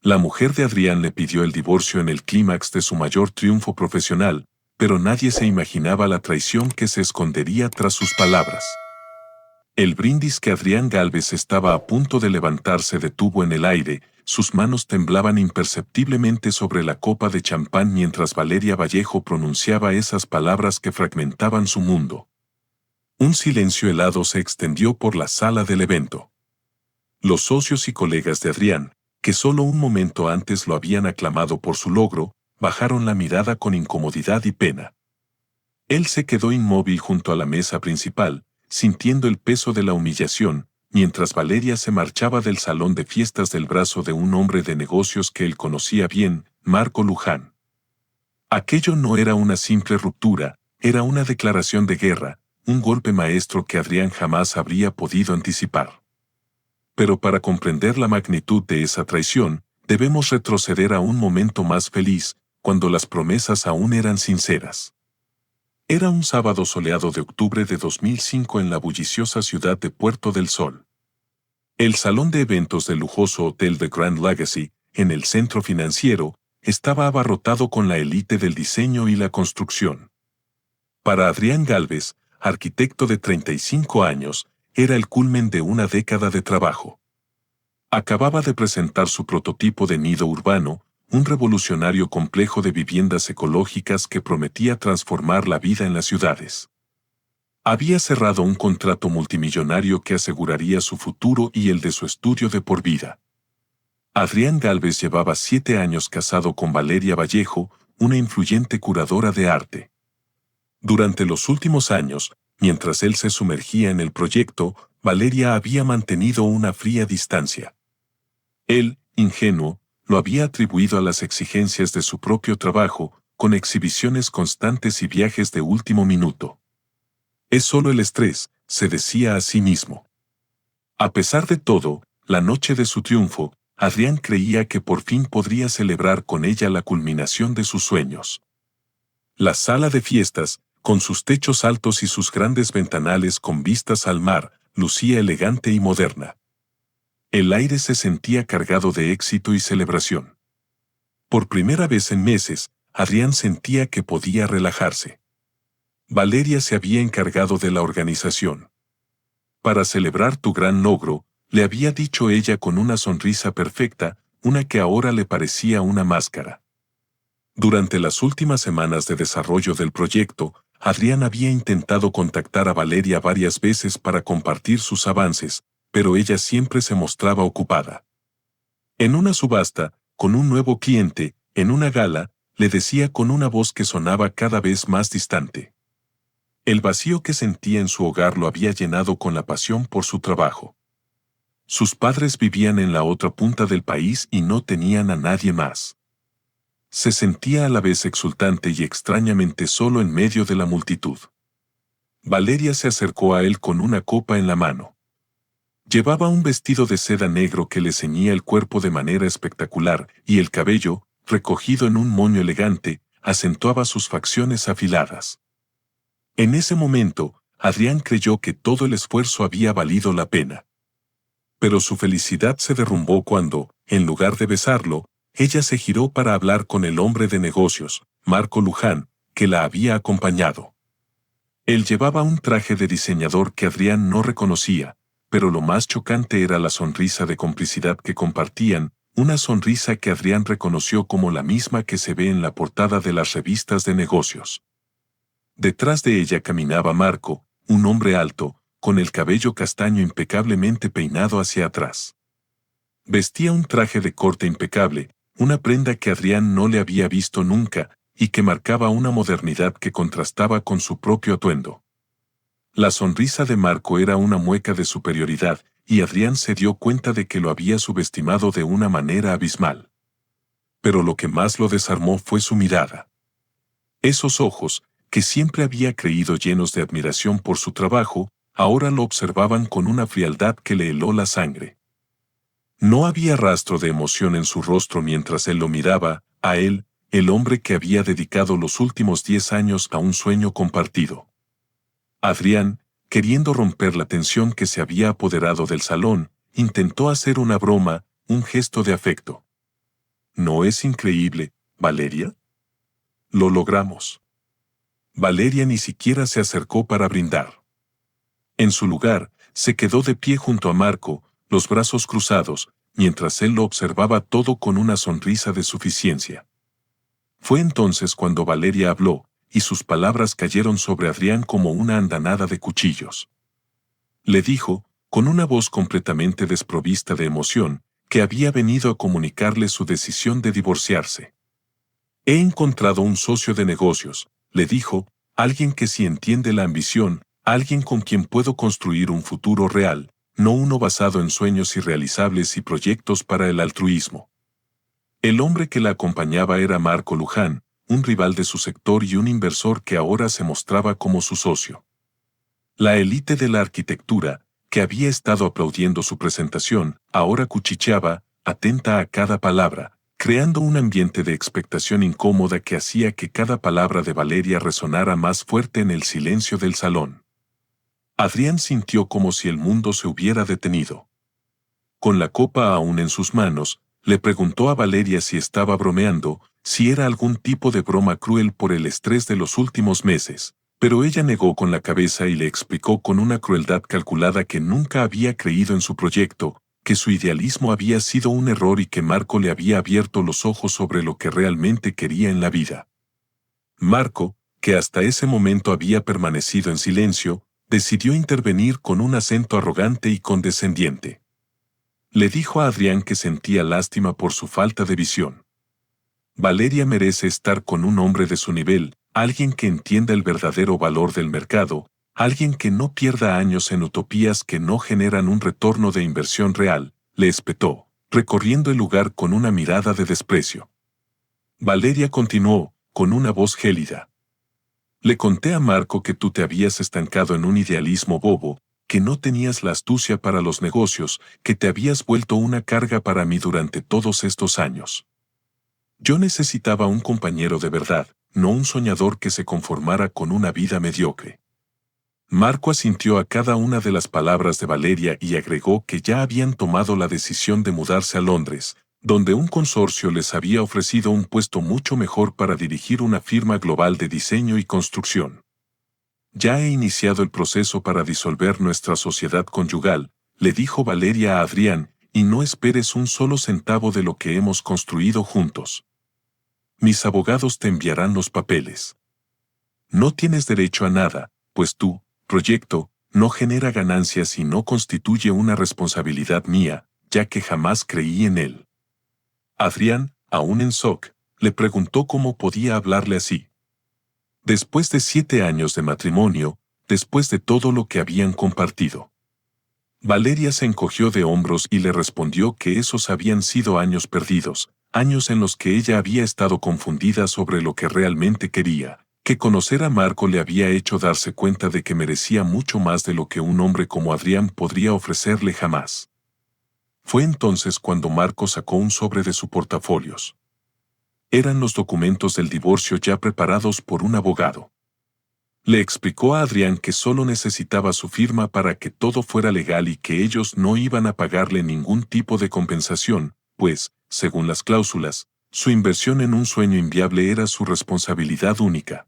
La mujer de Adrián le pidió el divorcio en el clímax de su mayor triunfo profesional, pero nadie se imaginaba la traición que se escondería tras sus palabras. El brindis que Adrián Gálvez estaba a punto de levantar se detuvo en el aire, sus manos temblaban imperceptiblemente sobre la copa de champán mientras Valeria Vallejo pronunciaba esas palabras que fragmentaban su mundo. Un silencio helado se extendió por la sala del evento. Los socios y colegas de Adrián, que solo un momento antes lo habían aclamado por su logro, bajaron la mirada con incomodidad y pena. Él se quedó inmóvil junto a la mesa principal, sintiendo el peso de la humillación, mientras Valeria se marchaba del salón de fiestas del brazo de un hombre de negocios que él conocía bien, Marco Luján. Aquello no era una simple ruptura, era una declaración de guerra, un golpe maestro que Adrián jamás habría podido anticipar. Pero para comprender la magnitud de esa traición, debemos retroceder a un momento más feliz, cuando las promesas aún eran sinceras. Era un sábado soleado de octubre de 2005 en la bulliciosa ciudad de Puerto del Sol. El salón de eventos del lujoso hotel de Grand Legacy, en el centro financiero, estaba abarrotado con la élite del diseño y la construcción. Para Adrián Gálvez, arquitecto de 35 años, era el culmen de una década de trabajo. Acababa de presentar su prototipo de nido urbano, un revolucionario complejo de viviendas ecológicas que prometía transformar la vida en las ciudades. Había cerrado un contrato multimillonario que aseguraría su futuro y el de su estudio de por vida. Adrián Gálvez llevaba 7 años casado con Valeria Vallejo, una influyente curadora de arte. Durante los últimos años, mientras él se sumergía en el proyecto, Valeria había mantenido una fría distancia. Él, ingenuo, lo había atribuido a las exigencias de su propio trabajo, con exhibiciones constantes y viajes de último minuto. Es solo el estrés, se decía a sí mismo. A pesar de todo, la noche de su triunfo, Adrián creía que por fin podría celebrar con ella la culminación de sus sueños. La sala de fiestas, con sus techos altos y sus grandes ventanales con vistas al mar, lucía elegante y moderna. El aire se sentía cargado de éxito y celebración. Por primera vez en meses, Adrián sentía que podía relajarse. Valeria se había encargado de la organización. Para celebrar tu gran logro, le había dicho ella con una sonrisa perfecta, una que ahora le parecía una máscara. Durante las últimas semanas de desarrollo del proyecto, Adrián había intentado contactar a Valeria varias veces para compartir sus avances, pero ella siempre se mostraba ocupada. En una subasta, con un nuevo cliente, en una gala, le decía con una voz que sonaba cada vez más distante. El vacío que sentía en su hogar lo había llenado con la pasión por su trabajo. Sus padres vivían en la otra punta del país y no tenían a nadie más. Se sentía a la vez exultante y extrañamente solo en medio de la multitud. Valeria se acercó a él con una copa en la mano. Llevaba un vestido de seda negro que le ceñía el cuerpo de manera espectacular y el cabello, recogido en un moño elegante, acentuaba sus facciones afiladas. En ese momento, Adrián creyó que todo el esfuerzo había valido la pena. Pero su felicidad se derrumbó cuando, en lugar de besarlo, ella se giró para hablar con el hombre de negocios, Marco Luján, que la había acompañado. Él llevaba un traje de diseñador que Adrián no reconocía, pero lo más chocante era la sonrisa de complicidad que compartían, una sonrisa que Adrián reconoció como la misma que se ve en la portada de las revistas de negocios. Detrás de ella caminaba Marco, un hombre alto, con el cabello castaño impecablemente peinado hacia atrás. Vestía un traje de corte impecable, una prenda que Adrián no le había visto nunca, y que marcaba una modernidad que contrastaba con su propio atuendo. La sonrisa de Marco era una mueca de superioridad, y Adrián se dio cuenta de que lo había subestimado de una manera abismal. Pero lo que más lo desarmó fue su mirada. Esos ojos, que siempre había creído llenos de admiración por su trabajo, ahora lo observaban con una frialdad que le heló la sangre. No había rastro de emoción en su rostro mientras él lo miraba, a él, el hombre que había dedicado los últimos 10 años a un sueño compartido. Adrián, queriendo romper la tensión que se había apoderado del salón, intentó hacer una broma, un gesto de afecto. ¿No es increíble, Valeria? Lo logramos. Valeria ni siquiera se acercó para brindar. En su lugar, se quedó de pie junto a Marco, los brazos cruzados, mientras él lo observaba todo con una sonrisa de suficiencia. Fue entonces cuando Valeria habló, y sus palabras cayeron sobre Adrián como una andanada de cuchillos. Le dijo, con una voz completamente desprovista de emoción, que había venido a comunicarle su decisión de divorciarse. He encontrado un socio de negocios, le dijo, alguien que sí entiende la ambición, alguien con quien puedo construir un futuro real, no uno basado en sueños irrealizables y proyectos para el altruismo. El hombre que la acompañaba era Marco Luján, un rival de su sector y un inversor que ahora se mostraba como su socio. La élite de la arquitectura, que había estado aplaudiendo su presentación, ahora cuchicheaba, atenta a cada palabra, creando un ambiente de expectación incómoda que hacía que cada palabra de Valeria resonara más fuerte en el silencio del salón. Adrián sintió como si el mundo se hubiera detenido. Con la copa aún en sus manos, le preguntó a Valeria si estaba bromeando, si era algún tipo de broma cruel por el estrés de los últimos meses, pero ella negó con la cabeza y le explicó con una crueldad calculada que nunca había creído en su proyecto, que su idealismo había sido un error y que Marco le había abierto los ojos sobre lo que realmente quería en la vida. Marco, que hasta ese momento había permanecido en silencio, decidió intervenir con un acento arrogante y condescendiente. Le dijo a Adrián que sentía lástima por su falta de visión. Valeria merece estar con un hombre de su nivel, alguien que entienda el verdadero valor del mercado, alguien que no pierda años en utopías que no generan un retorno de inversión real, le espetó, recorriendo el lugar con una mirada de desprecio. Valeria continuó, con una voz gélida. Le conté a Marco que tú te habías estancado en un idealismo bobo, que no tenías la astucia para los negocios, que te habías vuelto una carga para mí durante todos estos años. Yo necesitaba un compañero de verdad, no un soñador que se conformara con una vida mediocre. Marco asintió a cada una de las palabras de Valeria y agregó que ya habían tomado la decisión de mudarse a Londres, donde un consorcio les había ofrecido un puesto mucho mejor para dirigir una firma global de diseño y construcción. Ya he iniciado el proceso para disolver nuestra sociedad conyugal, le dijo Valeria a Adrián, y no esperes un solo centavo de lo que hemos construido juntos. Mis abogados te enviarán los papeles. No tienes derecho a nada, pues tu proyecto no genera ganancias y no constituye una responsabilidad mía, ya que jamás creí en él. Adrián, aún en shock, le preguntó cómo podía hablarle así. Después de 7 años de matrimonio, después de todo lo que habían compartido. Valeria se encogió de hombros y le respondió que esos habían sido años perdidos, años en los que ella había estado confundida sobre lo que realmente quería, que conocer a Marco le había hecho darse cuenta de que merecía mucho más de lo que un hombre como Adrián podría ofrecerle jamás. Fue entonces cuando Marco sacó un sobre de su portafolios. Eran los documentos del divorcio ya preparados por un abogado. Le explicó a Adrián que solo necesitaba su firma para que todo fuera legal y que ellos no iban a pagarle ningún tipo de compensación, pues, según las cláusulas, su inversión en un sueño inviable era su responsabilidad única.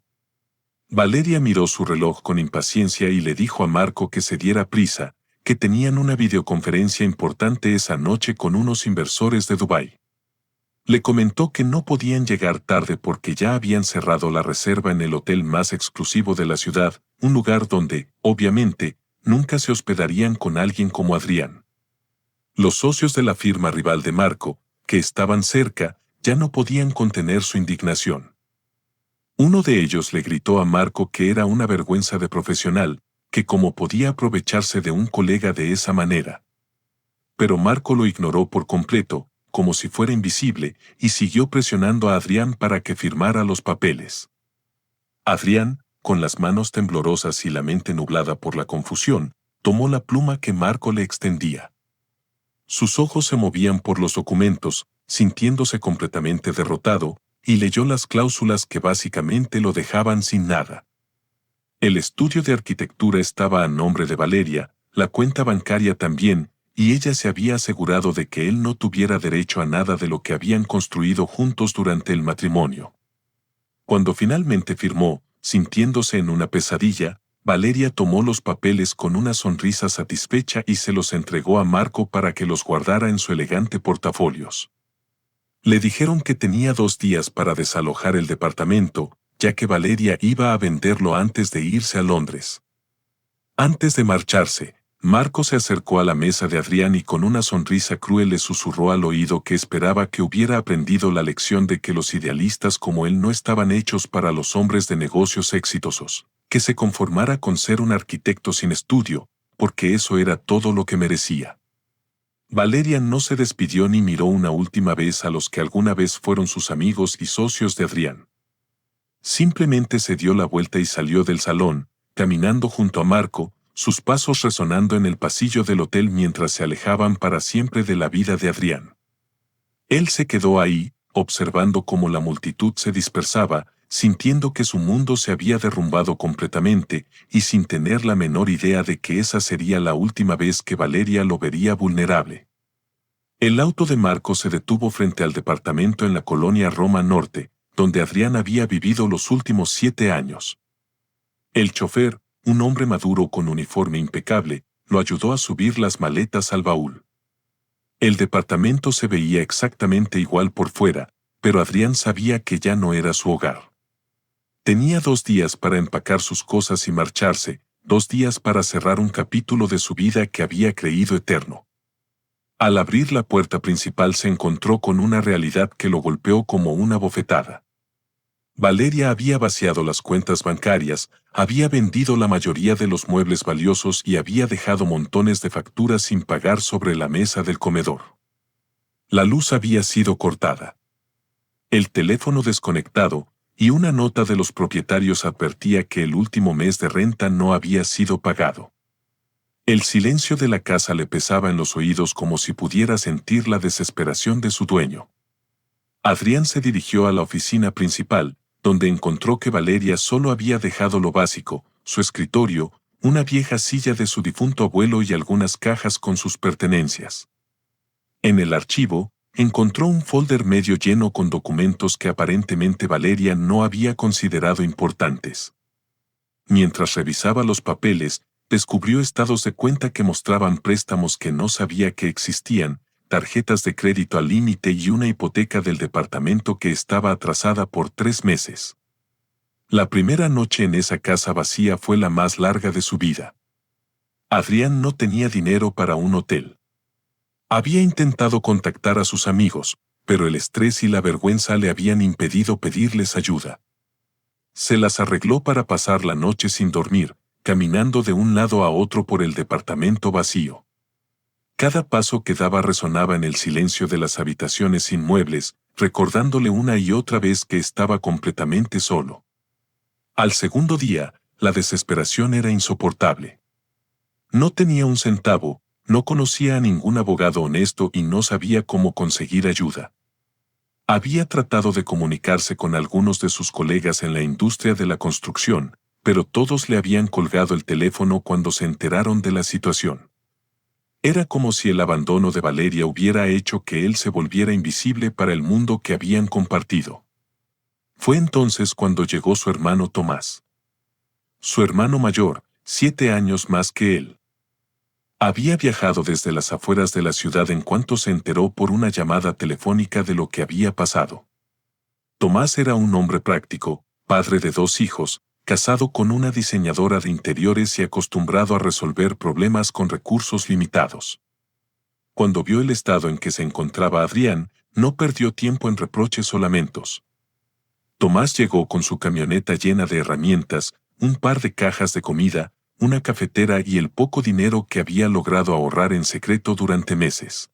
Valeria miró su reloj con impaciencia y le dijo a Marco que se diera prisa, que tenían una videoconferencia importante esa noche con unos inversores de Dubái. Le comentó que no podían llegar tarde porque ya habían cerrado la reserva en el hotel más exclusivo de la ciudad, un lugar donde, obviamente, nunca se hospedarían con alguien como Adrián. Los socios de la firma rival de Marco, que estaban cerca, ya no podían contener su indignación. Uno de ellos le gritó a Marco que era una vergüenza de profesional, que cómo podía aprovecharse de un colega de esa manera. Pero Marco lo ignoró por completo, como si fuera invisible, y siguió presionando a Adrián para que firmara los papeles. Adrián, con las manos temblorosas y la mente nublada por la confusión, tomó la pluma que Marco le extendía. Sus ojos se movían por los documentos, sintiéndose completamente derrotado, y leyó las cláusulas que básicamente lo dejaban sin nada. El estudio de arquitectura estaba a nombre de Valeria, la cuenta bancaria también, y ella se había asegurado de que él no tuviera derecho a nada de lo que habían construido juntos durante el matrimonio. Cuando finalmente firmó, sintiéndose en una pesadilla, Valeria tomó los papeles con una sonrisa satisfecha y se los entregó a Marco para que los guardara en su elegante portafolios. Le dijeron que tenía 2 días para desalojar el departamento, ya que Valeria iba a venderlo antes de irse a Londres. Antes de marcharse, Marco se acercó a la mesa de Adrián y con una sonrisa cruel le susurró al oído que esperaba que hubiera aprendido la lección de que los idealistas como él no estaban hechos para los hombres de negocios exitosos, que se conformara con ser un arquitecto sin estudio, porque eso era todo lo que merecía. Valeria no se despidió ni miró una última vez a los que alguna vez fueron sus amigos y socios de Adrián. Simplemente se dio la vuelta y salió del salón, caminando junto a Marco, sus pasos resonando en el pasillo del hotel mientras se alejaban para siempre de la vida de Adrián. Él se quedó ahí, observando cómo la multitud se dispersaba, sintiendo que su mundo se había derrumbado completamente, y sin tener la menor idea de que esa sería la última vez que Valeria lo vería vulnerable. El auto de Marco se detuvo frente al departamento en la colonia Roma Norte, donde Adrián había vivido los últimos 7 años. El chofer, un hombre maduro con uniforme impecable, lo ayudó a subir las maletas al baúl. El departamento se veía exactamente igual por fuera, pero Adrián sabía que ya no era su hogar. Tenía 2 días para empacar sus cosas y marcharse, 2 días para cerrar un capítulo de su vida que había creído eterno. Al abrir la puerta principal se encontró con una realidad que lo golpeó como una bofetada. Valeria había vaciado las cuentas bancarias, había vendido la mayoría de los muebles valiosos y había dejado montones de facturas sin pagar sobre la mesa del comedor. La luz había sido cortada. El teléfono desconectado, y una nota de los propietarios advertía que el último mes de renta no había sido pagado. El silencio de la casa le pesaba en los oídos como si pudiera sentir la desesperación de su dueño. Adrián se dirigió a la oficina principal, donde encontró que Valeria solo había dejado lo básico, su escritorio, una vieja silla de su difunto abuelo y algunas cajas con sus pertenencias. En el archivo, encontró un folder medio lleno con documentos que aparentemente Valeria no había considerado importantes. Mientras revisaba los papeles, descubrió estados de cuenta que mostraban préstamos que no sabía que existían, tarjetas de crédito al límite y una hipoteca del departamento que estaba atrasada por 3 meses. La primera noche en esa casa vacía fue la más larga de su vida. Adrián no tenía dinero para un hotel. Había intentado contactar a sus amigos, pero el estrés y la vergüenza le habían impedido pedirles ayuda. Se las arregló para pasar la noche sin dormir, caminando de un lado a otro por el departamento vacío. Cada paso que daba resonaba en el silencio de las habitaciones sin muebles, recordándole una y otra vez que estaba completamente solo. Al segundo día, la desesperación era insoportable. No tenía un centavo, no conocía a ningún abogado honesto y no sabía cómo conseguir ayuda. Había tratado de comunicarse con algunos de sus colegas en la industria de la construcción, pero todos le habían colgado el teléfono cuando se enteraron de la situación. Era como si el abandono de Valeria hubiera hecho que él se volviera invisible para el mundo que habían compartido. Fue entonces cuando llegó su hermano Tomás. Su hermano mayor, 7 años más que él. Había viajado desde las afueras de la ciudad en cuanto se enteró por una llamada telefónica de lo que había pasado. Tomás era un hombre práctico, padre de 2 hijos, casado con una diseñadora de interiores y acostumbrado a resolver problemas con recursos limitados. Cuando vio el estado en que se encontraba Adrián, no perdió tiempo en reproches o lamentos. Tomás llegó con su camioneta llena de herramientas, un par de cajas de comida, una cafetera y el poco dinero que había logrado ahorrar en secreto durante meses.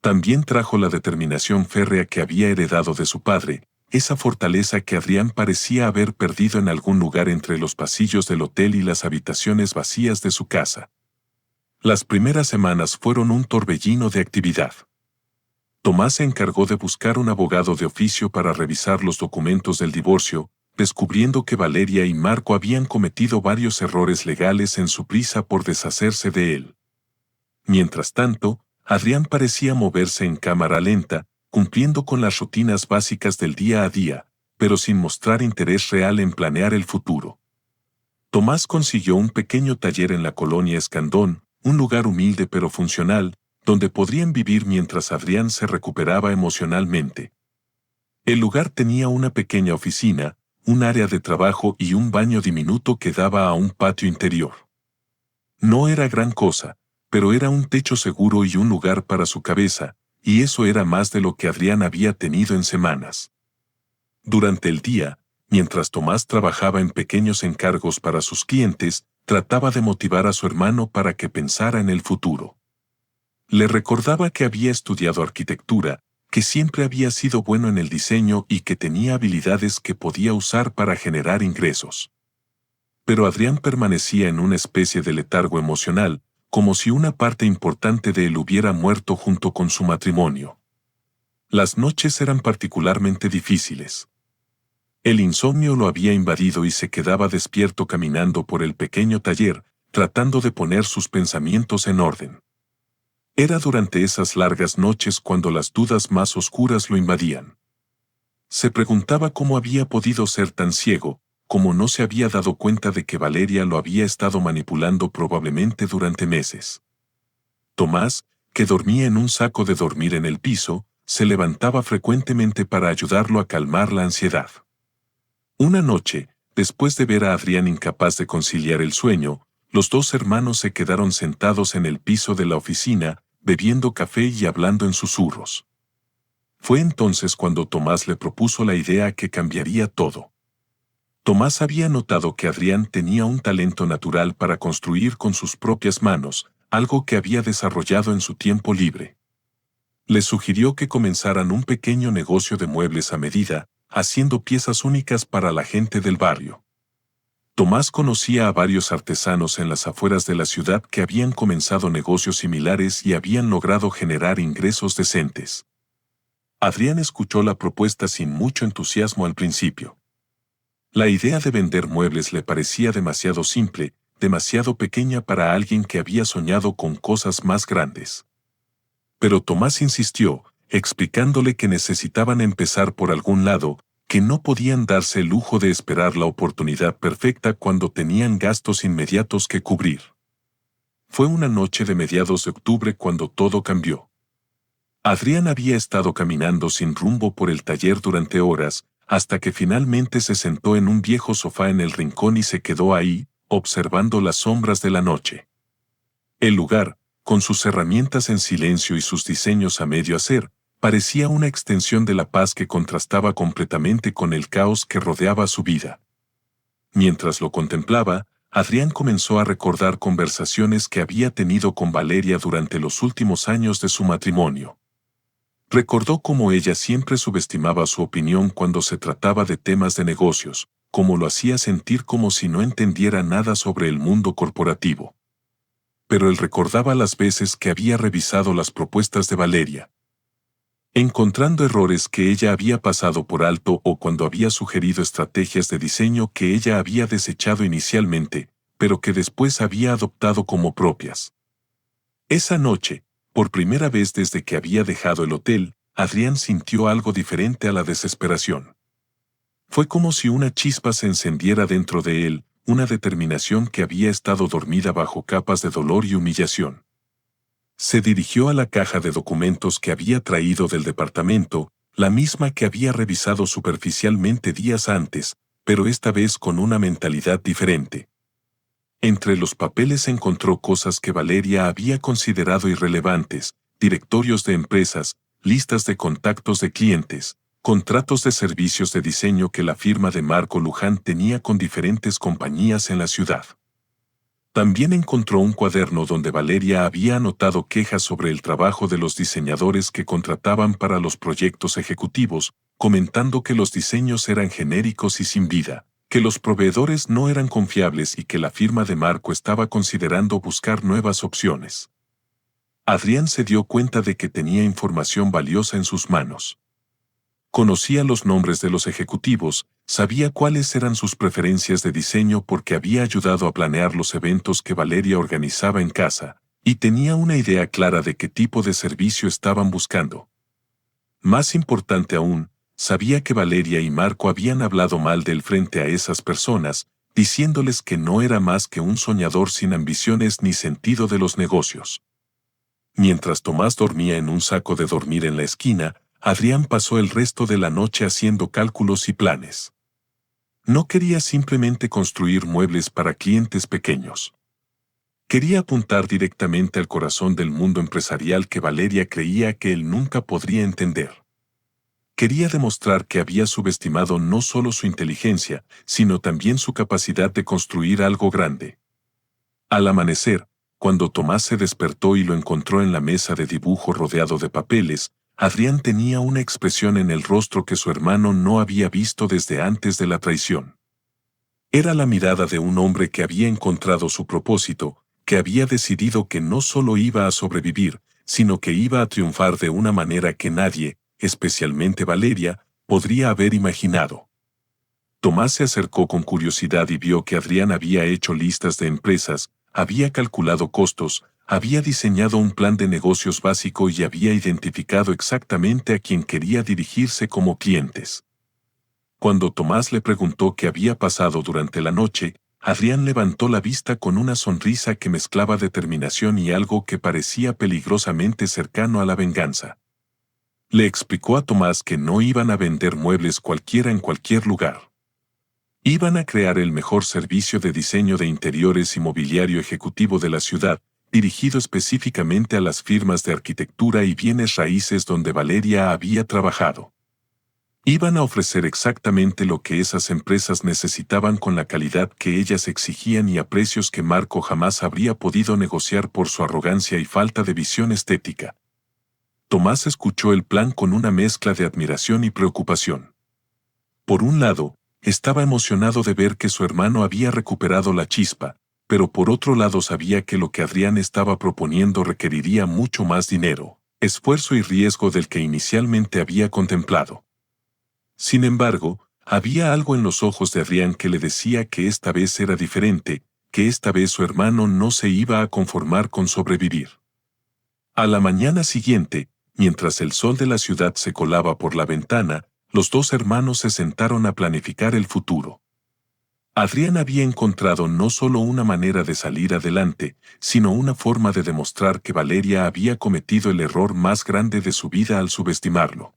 También trajo la determinación férrea que había heredado de su padre, esa fortaleza que Adrián parecía haber perdido en algún lugar entre los pasillos del hotel y las habitaciones vacías de su casa. Las primeras semanas fueron un torbellino de actividad. Tomás se encargó de buscar un abogado de oficio para revisar los documentos del divorcio, descubriendo que Valeria y Marco habían cometido varios errores legales en su prisa por deshacerse de él. Mientras tanto, Adrián parecía moverse en cámara lenta, cumpliendo con las rutinas básicas del día a día, pero sin mostrar interés real en planear el futuro. Tomás consiguió un pequeño taller en la colonia Escandón, un lugar humilde pero funcional, donde podrían vivir mientras Adrián se recuperaba emocionalmente. El lugar tenía una pequeña oficina, un área de trabajo y un baño diminuto que daba a un patio interior. No era gran cosa, pero era un techo seguro y un lugar para su cabeza, y eso era más de lo que Adrián había tenido en semanas. Durante el día, mientras Tomás trabajaba en pequeños encargos para sus clientes, trataba de motivar a su hermano para que pensara en el futuro. Le recordaba que había estudiado arquitectura, que siempre había sido bueno en el diseño y que tenía habilidades que podía usar para generar ingresos. Pero Adrián permanecía en una especie de letargo emocional, como si una parte importante de él hubiera muerto junto con su matrimonio. Las noches eran particularmente difíciles. El insomnio lo había invadido y se quedaba despierto caminando por el pequeño taller, tratando de poner sus pensamientos en orden. Era durante esas largas noches cuando las dudas más oscuras lo invadían. Se preguntaba cómo había podido ser tan ciego, cómo no se había dado cuenta de que Valeria lo había estado manipulando probablemente durante meses. Tomás, que dormía en un saco de dormir en el piso, se levantaba frecuentemente para ayudarlo a calmar la ansiedad. Una noche, después de ver a Adrián incapaz de conciliar el sueño, los dos hermanos se quedaron sentados en el piso de la oficina, bebiendo café y hablando en susurros. Fue entonces cuando Tomás le propuso la idea que cambiaría todo. Tomás había notado que Adrián tenía un talento natural para construir con sus propias manos, algo que había desarrollado en su tiempo libre. Le sugirió que comenzaran un pequeño negocio de muebles a medida, haciendo piezas únicas para la gente del barrio. Tomás conocía a varios artesanos en las afueras de la ciudad que habían comenzado negocios similares y habían logrado generar ingresos decentes. Adrián escuchó la propuesta sin mucho entusiasmo al principio. La idea de vender muebles le parecía demasiado simple, demasiado pequeña para alguien que había soñado con cosas más grandes. Pero Tomás insistió, explicándole que necesitaban empezar por algún lado, que no podían darse el lujo de esperar la oportunidad perfecta cuando tenían gastos inmediatos que cubrir. Fue una noche de mediados de octubre cuando todo cambió. Adrián había estado caminando sin rumbo por el taller durante horas, hasta que finalmente se sentó en un viejo sofá en el rincón y se quedó ahí, observando las sombras de la noche. El lugar, con sus herramientas en silencio y sus diseños a medio hacer, parecía una extensión de la paz que contrastaba completamente con el caos que rodeaba su vida. Mientras lo contemplaba, Adrián comenzó a recordar conversaciones que había tenido con Valeria durante los últimos años de su matrimonio. Recordó cómo ella siempre subestimaba su opinión cuando se trataba de temas de negocios, cómo lo hacía sentir como si no entendiera nada sobre el mundo corporativo. Pero él recordaba las veces que había revisado las propuestas de Valeria, encontrando errores que ella había pasado por alto o cuando había sugerido estrategias de diseño que ella había desechado inicialmente, pero que después había adoptado como propias. Esa noche, por primera vez desde que había dejado el hotel, Adrián sintió algo diferente a la desesperación. Fue como si una chispa se encendiera dentro de él, una determinación que había estado dormida bajo capas de dolor y humillación. Se dirigió a la caja de documentos que había traído del departamento, la misma que había revisado superficialmente días antes, pero esta vez con una mentalidad diferente. Entre los papeles encontró cosas que Valeria había considerado irrelevantes, directorios de empresas, listas de contactos de clientes, contratos de servicios de diseño que la firma de Marco Luján tenía con diferentes compañías en la ciudad. También encontró un cuaderno donde Valeria había anotado quejas sobre el trabajo de los diseñadores que contrataban para los proyectos ejecutivos, comentando que los diseños eran genéricos y sin vida, que los proveedores no eran confiables y que la firma de Marco estaba considerando buscar nuevas opciones. Adrián se dio cuenta de que tenía información valiosa en sus manos. Conocía los nombres de los ejecutivos, sabía cuáles eran sus preferencias de diseño porque había ayudado a planear los eventos que Valeria organizaba en casa, Y tenía una idea clara de qué tipo de servicio estaban buscando. Más importante aún, sabía que Valeria y Marco habían hablado mal del frente a esas personas, diciéndoles que no era más que un soñador sin ambiciones ni sentido de los negocios. Mientras Tomás dormía en un saco de dormir en la esquina, Adrián pasó el resto de la noche haciendo cálculos y planes. No quería simplemente construir muebles para clientes pequeños. Quería apuntar directamente al corazón del mundo empresarial que Valeria creía que él nunca podría entender. Quería demostrar que había subestimado no solo su inteligencia, sino también su capacidad de construir algo grande. Al amanecer, cuando Tomás se despertó y lo encontró en la mesa de dibujo rodeado de papeles, Adrián tenía una expresión en el rostro que su hermano no había visto desde antes de la traición. Era la mirada de un hombre que había encontrado su propósito, que había decidido que no solo iba a sobrevivir, sino que iba a triunfar de una manera que nadie, especialmente Valeria, podría haber imaginado. Tomás se acercó con curiosidad y vio que Adrián había hecho listas de empresas, había calculado costos, había diseñado un plan de negocios básico y había identificado exactamente a quién quería dirigirse como clientes. Cuando Tomás le preguntó qué había pasado durante la noche, Adrián levantó la vista con una sonrisa que mezclaba determinación y algo que parecía peligrosamente cercano a la venganza. Le explicó a Tomás que no iban a vender muebles cualquiera en cualquier lugar. Iban a crear el mejor servicio de diseño de interiores y mobiliario ejecutivo de la ciudad, dirigido específicamente a las firmas de arquitectura y bienes raíces donde Valeria había trabajado. Iban a ofrecer exactamente lo que esas empresas necesitaban con la calidad que ellas exigían y a precios que Marco jamás habría podido negociar por su arrogancia y falta de visión estética. Tomás escuchó el plan con una mezcla de admiración y preocupación. Por un lado, estaba emocionado de ver que su hermano había recuperado la chispa, pero por otro lado sabía que lo que Adrián estaba proponiendo requeriría mucho más dinero, esfuerzo y riesgo del que inicialmente había contemplado. Sin embargo, había algo en los ojos de Adrián que le decía que esta vez era diferente, que esta vez su hermano no se iba a conformar con sobrevivir. A la mañana siguiente, mientras el sol de la ciudad se colaba por la ventana, los dos hermanos se sentaron a planificar el futuro. Adrián había encontrado no solo una manera de salir adelante, sino una forma de demostrar que Valeria había cometido el error más grande de su vida al subestimarlo.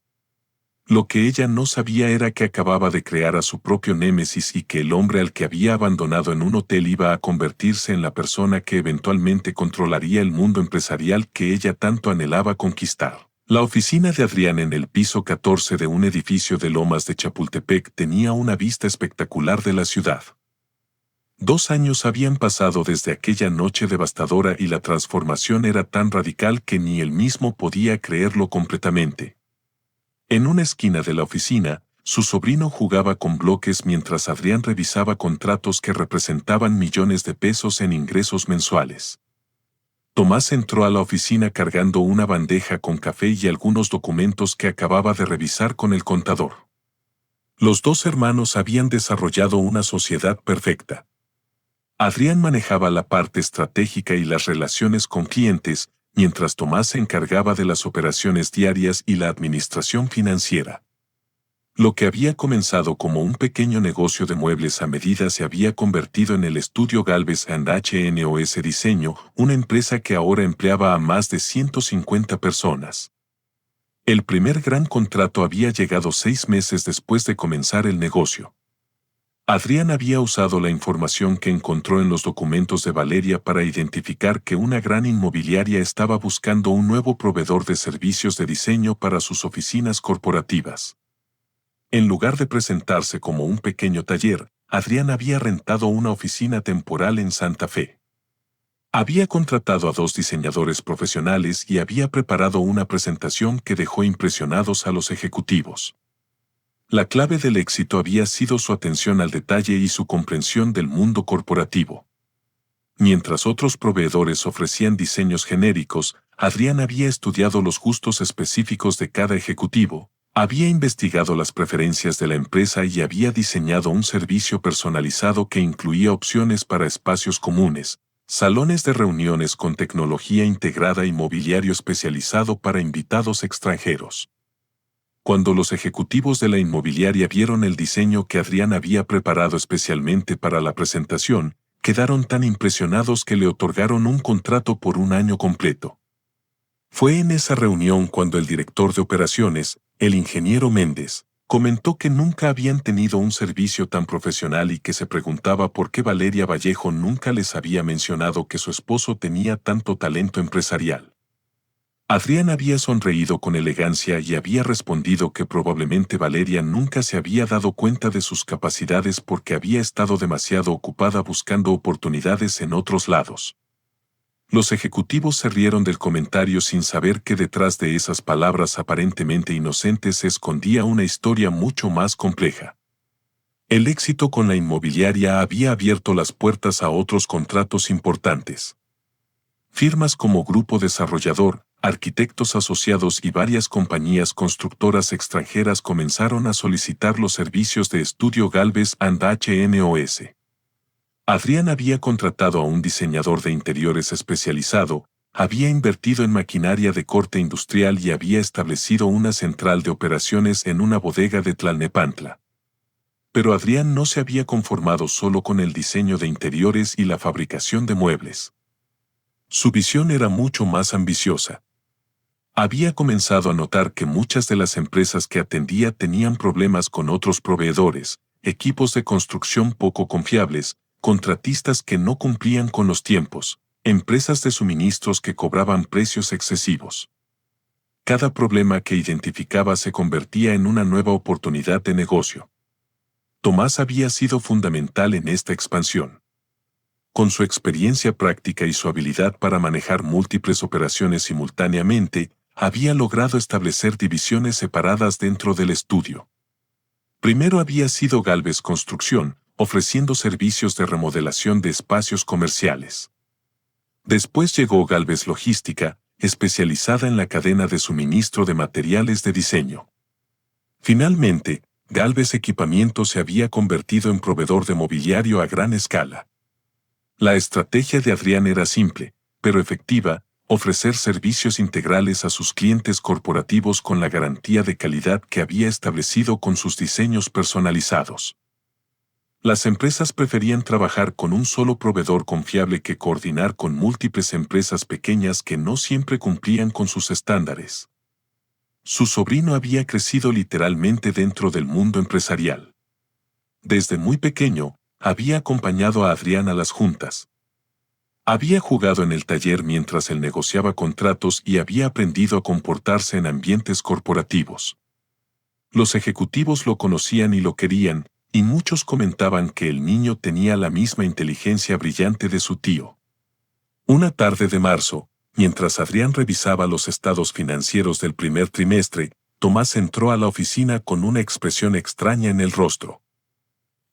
Lo que ella no sabía era que acababa de crear a su propio némesis y que el hombre al que había abandonado en un hotel iba a convertirse en la persona que eventualmente controlaría el mundo empresarial que ella tanto anhelaba conquistar. La oficina de Adrián en el piso 14 de un edificio de Lomas de Chapultepec tenía una vista espectacular de la ciudad. 2 años habían pasado desde aquella noche devastadora y la transformación era tan radical que ni él mismo podía creerlo completamente. En una esquina de la oficina, su sobrino jugaba con bloques mientras Adrián revisaba contratos que representaban millones de pesos en ingresos mensuales. Tomás entró a la oficina cargando una bandeja con café y algunos documentos que acababa de revisar con el contador. Los dos hermanos habían desarrollado una sociedad perfecta. Adrián manejaba la parte estratégica y las relaciones con clientes, mientras Tomás se encargaba de las operaciones diarias y la administración financiera. Lo que había comenzado como un pequeño negocio de muebles a medida se había convertido en el estudio Galvez & HNOS Diseño, una empresa que ahora empleaba a más de 150 personas. El primer gran contrato había llegado 6 meses después de comenzar el negocio. Adrián había usado la información que encontró en los documentos de Valeria para identificar que una gran inmobiliaria estaba buscando un nuevo proveedor de servicios de diseño para sus oficinas corporativas. En lugar de presentarse como un pequeño taller, Adrián había rentado una oficina temporal en Santa Fe. Había contratado a 2 diseñadores profesionales y había preparado una presentación que dejó impresionados a los ejecutivos. La clave del éxito había sido su atención al detalle y su comprensión del mundo corporativo. Mientras otros proveedores ofrecían diseños genéricos, Adrián había estudiado los gustos específicos de cada ejecutivo, había investigado las preferencias de la empresa y había diseñado un servicio personalizado que incluía opciones para espacios comunes, salones de reuniones con tecnología integrada y mobiliario especializado para invitados extranjeros. Cuando los ejecutivos de la inmobiliaria vieron el diseño que Adrián había preparado especialmente para la presentación, quedaron tan impresionados que le otorgaron un contrato por un año completo. Fue en esa reunión cuando el director de operaciones, el ingeniero Méndez, comentó que nunca habían tenido un servicio tan profesional y que se preguntaba por qué Valeria Vallejo nunca les había mencionado que su esposo tenía tanto talento empresarial. Adrián había sonreído con elegancia y había respondido que probablemente Valeria nunca se había dado cuenta de sus capacidades porque había estado demasiado ocupada buscando oportunidades en otros lados. Los ejecutivos se rieron del comentario sin saber que detrás de esas palabras aparentemente inocentes se escondía una historia mucho más compleja. El éxito con la inmobiliaria había abierto las puertas a otros contratos importantes. Firmas como Grupo Desarrollador, Arquitectos Asociados y varias compañías constructoras extranjeras comenzaron a solicitar los servicios de Estudio Gálvez & HMOS. Adrián había contratado a un diseñador de interiores especializado, había invertido en maquinaria de corte industrial y había establecido una central de operaciones en una bodega de Tlalnepantla. Pero Adrián no se había conformado solo con el diseño de interiores y la fabricación de muebles. Su visión era mucho más ambiciosa. Había comenzado a notar que muchas de las empresas que atendía tenían problemas con otros proveedores, equipos de construcción poco confiables, contratistas que no cumplían con los tiempos, empresas de suministros que cobraban precios excesivos. Cada problema que identificaba se convertía en una nueva oportunidad de negocio. Tomás había sido fundamental en esta expansión. Con su experiencia práctica y su habilidad para manejar múltiples operaciones simultáneamente, había logrado establecer divisiones separadas dentro del estudio. Primero había sido Gálvez Construcción, ofreciendo servicios de remodelación de espacios comerciales. Después llegó Gálvez Logística, especializada en la cadena de suministro de materiales de diseño. Finalmente, Gálvez Equipamiento se había convertido en proveedor de mobiliario a gran escala. La estrategia de Adrián era simple, pero efectiva: ofrecer servicios integrales a sus clientes corporativos con la garantía de calidad que había establecido con sus diseños personalizados. Las empresas preferían trabajar con un solo proveedor confiable que coordinar con múltiples empresas pequeñas que no siempre cumplían con sus estándares. Su sobrino había crecido literalmente dentro del mundo empresarial. Desde muy pequeño, había acompañado a Adrián a las juntas. Había jugado en el taller mientras él negociaba contratos y había aprendido a comportarse en ambientes corporativos. Los ejecutivos lo conocían y lo querían, y muchos comentaban que el niño tenía la misma inteligencia brillante de su tío. Una tarde de marzo, mientras Adrián revisaba los estados financieros del primer trimestre, Tomás entró a la oficina con una expresión extraña en el rostro.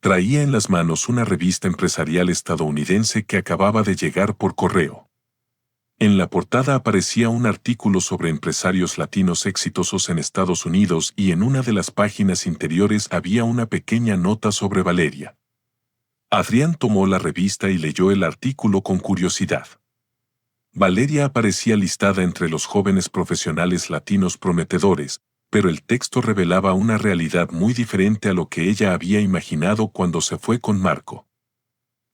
Traía en las manos una revista empresarial estadounidense que acababa de llegar por correo. En la portada aparecía un artículo sobre empresarios latinos exitosos en Estados Unidos y en una de las páginas interiores había una pequeña nota sobre Valeria. Adrián tomó la revista y leyó el artículo con curiosidad. Valeria aparecía listada entre los jóvenes profesionales latinos prometedores, pero el texto revelaba una realidad muy diferente a lo que ella había imaginado cuando se fue con Marco.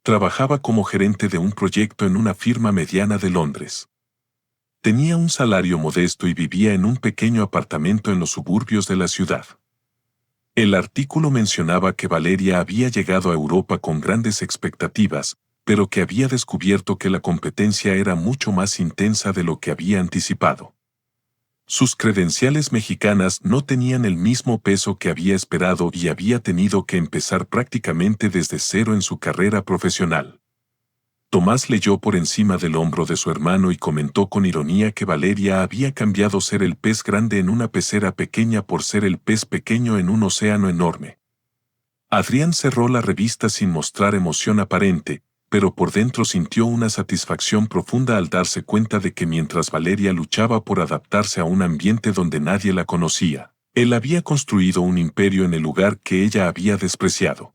Trabajaba como gerente de un proyecto en una firma mediana de Londres. Tenía un salario modesto y vivía en un pequeño apartamento en los suburbios de la ciudad. El artículo mencionaba que Valeria había llegado a Europa con grandes expectativas, pero que había descubierto que la competencia era mucho más intensa de lo que había anticipado. Sus credenciales mexicanas no tenían el mismo peso que había esperado y había tenido que empezar prácticamente desde cero en su carrera profesional. Tomás leyó por encima del hombro de su hermano y comentó con ironía que Valeria había cambiado ser el pez grande en una pecera pequeña por ser el pez pequeño en un océano enorme. Adrián cerró la revista sin mostrar emoción aparente, pero por dentro sintió una satisfacción profunda al darse cuenta de que mientras Valeria luchaba por adaptarse a un ambiente donde nadie la conocía, él había construido un imperio en el lugar que ella había despreciado.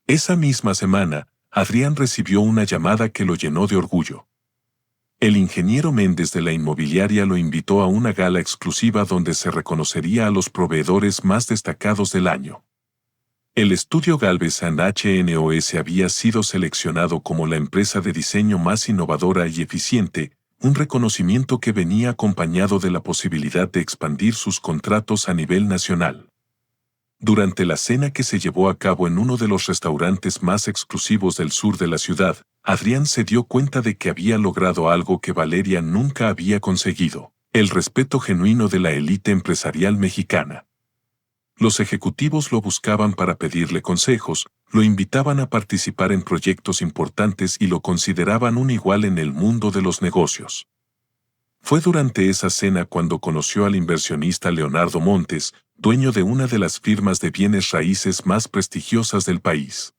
Esa misma semana, Adrián recibió una llamada que lo llenó de orgullo. El ingeniero Méndez de la inmobiliaria lo invitó a una gala exclusiva donde se reconocería a los proveedores más destacados del año. El estudio Galvez & HNOS había sido seleccionado como la empresa de diseño más innovadora y eficiente, un reconocimiento que venía acompañado de la posibilidad de expandir sus contratos a nivel nacional. Durante la cena que se llevó a cabo en uno de los restaurantes más exclusivos del sur de la ciudad, Adrián se dio cuenta de que había logrado algo que Valeria nunca había conseguido: el respeto genuino de la élite empresarial mexicana. Los ejecutivos lo buscaban para pedirle consejos, lo invitaban a participar en proyectos importantes y lo consideraban un igual en el mundo de los negocios. Fue durante esa cena cuando conoció al inversionista Leonardo Montes, dueño de una de las firmas de bienes raíces más prestigiosas del país.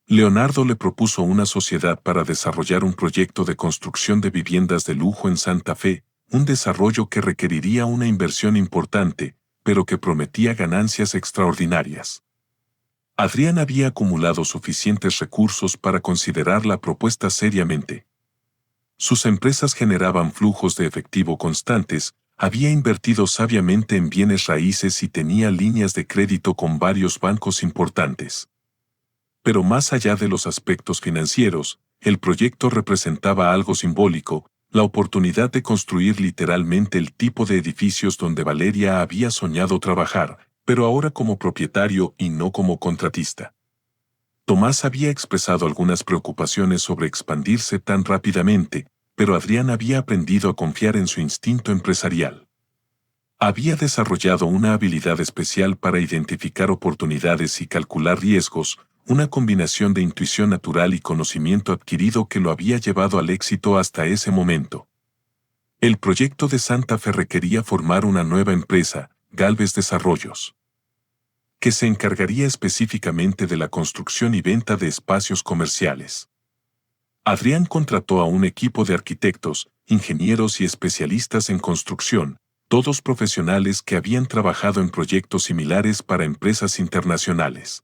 Leonardo le propuso una sociedad para desarrollar un proyecto de construcción de viviendas de lujo en Santa Fe, un desarrollo que requeriría una inversión importante, pero que prometía ganancias extraordinarias. Adrián había acumulado suficientes recursos para considerar la propuesta seriamente. Sus empresas generaban flujos de efectivo constantes, había invertido sabiamente en bienes raíces y tenía líneas de crédito con varios bancos importantes. Pero más allá de los aspectos financieros, el proyecto representaba algo simbólico: la oportunidad de construir literalmente el tipo de edificios donde Valeria había soñado trabajar, pero ahora como propietario y no como contratista. Tomás había expresado algunas preocupaciones sobre expandirse tan rápidamente, pero Adrián había aprendido a confiar en su instinto empresarial. Había desarrollado una habilidad especial para identificar oportunidades y calcular riesgos, una combinación de intuición natural y conocimiento adquirido que lo había llevado al éxito hasta ese momento. El proyecto de Santa Fe requería formar una nueva empresa, Galvez Desarrollos, que se encargaría específicamente de la construcción y venta de espacios comerciales. Adrián contrató a un equipo de arquitectos, ingenieros y especialistas en construcción, todos profesionales que habían trabajado en proyectos similares para empresas internacionales.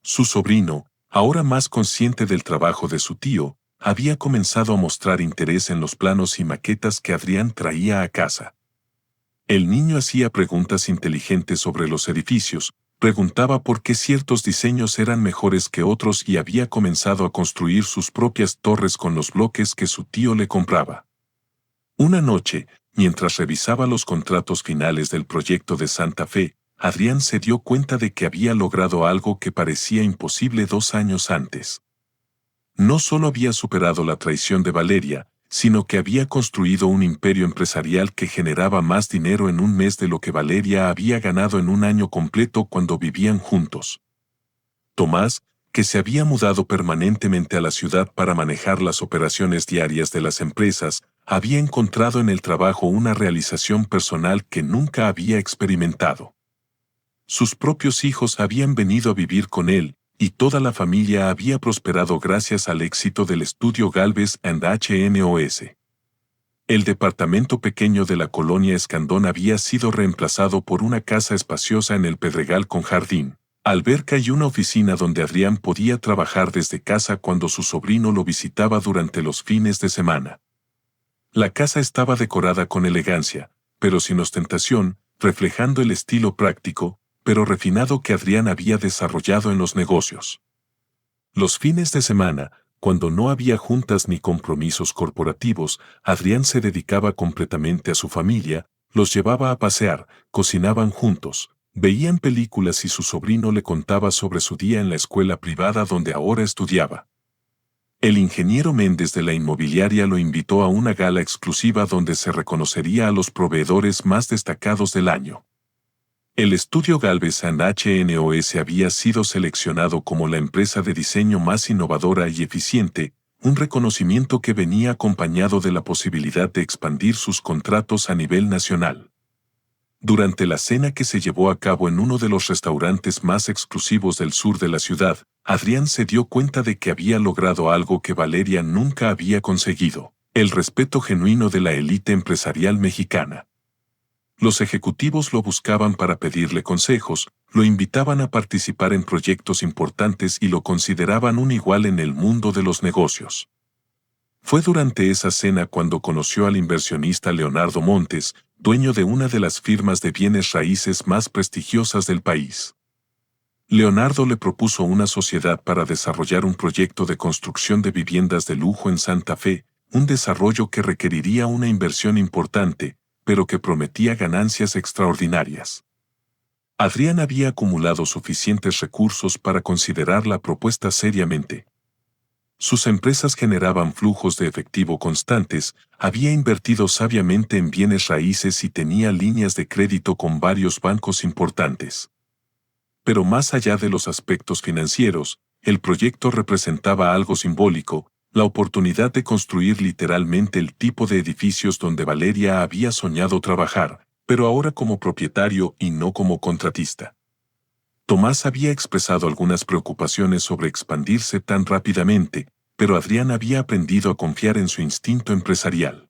Su sobrino, ahora más consciente del trabajo de su tío, había comenzado a mostrar interés en los planos y maquetas que Adrián traía a casa. El niño hacía preguntas inteligentes sobre los edificios, preguntaba por qué ciertos diseños eran mejores que otros y había comenzado a construir sus propias torres con los bloques que su tío le compraba. Una noche, mientras revisaba los contratos finales del proyecto de Santa Fe, Adrián se dio cuenta de que había logrado algo que parecía imposible 2 años antes. No solo había superado la traición de Valeria, sino que había construido un imperio empresarial que generaba más dinero en un mes de lo que Valeria había ganado en un año completo cuando vivían juntos. Tomás, que se había mudado permanentemente a la ciudad para manejar las operaciones diarias de las empresas, había encontrado en el trabajo una realización personal que nunca había experimentado. Sus propios hijos habían venido a vivir con él, y toda la familia había prosperado gracias al éxito del estudio Galvez & HNOS. El departamento pequeño de la colonia Escandón había sido reemplazado por una casa espaciosa en el Pedregal con jardín, alberca y una oficina donde Adrián podía trabajar desde casa cuando su sobrino lo visitaba durante los fines de semana. La casa estaba decorada con elegancia, pero sin ostentación, reflejando el estilo práctico, pero refinado que Adrián había desarrollado en los negocios. Los fines de semana, cuando no había juntas ni compromisos corporativos, Adrián se dedicaba completamente a su familia, los llevaba a pasear, cocinaban juntos, veían películas y su sobrino le contaba sobre su día en la escuela privada donde ahora estudiaba. El ingeniero Méndez de la inmobiliaria lo invitó a una gala exclusiva donde se reconocería a los proveedores más destacados del año. El estudio Galvez & HNOS había sido seleccionado como la empresa de diseño más innovadora y eficiente, un reconocimiento que venía acompañado de la posibilidad de expandir sus contratos a nivel nacional. Durante la cena que se llevó a cabo en uno de los restaurantes más exclusivos del sur de la ciudad, Adrián se dio cuenta de que había logrado algo que Valeria nunca había conseguido: el respeto genuino de la élite empresarial mexicana. Los ejecutivos lo buscaban para pedirle consejos, lo invitaban a participar en proyectos importantes y lo consideraban un igual en el mundo de los negocios. Fue durante esa cena cuando conoció al inversionista Leonardo Montes, dueño de una de las firmas de bienes raíces más prestigiosas del país. Leonardo le propuso una sociedad para desarrollar un proyecto de construcción de viviendas de lujo en Santa Fe, un desarrollo que requeriría una inversión importante, pero que prometía ganancias extraordinarias. Adrián había acumulado suficientes recursos para considerar la propuesta seriamente. Sus empresas generaban flujos de efectivo constantes, había invertido sabiamente en bienes raíces y tenía líneas de crédito con varios bancos importantes. Pero más allá de los aspectos financieros, el proyecto representaba algo simbólico, la oportunidad de construir literalmente el tipo de edificios donde Valeria había soñado trabajar, pero ahora como propietario y no como contratista. Tomás había expresado algunas preocupaciones sobre expandirse tan rápidamente, pero Adrián había aprendido a confiar en su instinto empresarial.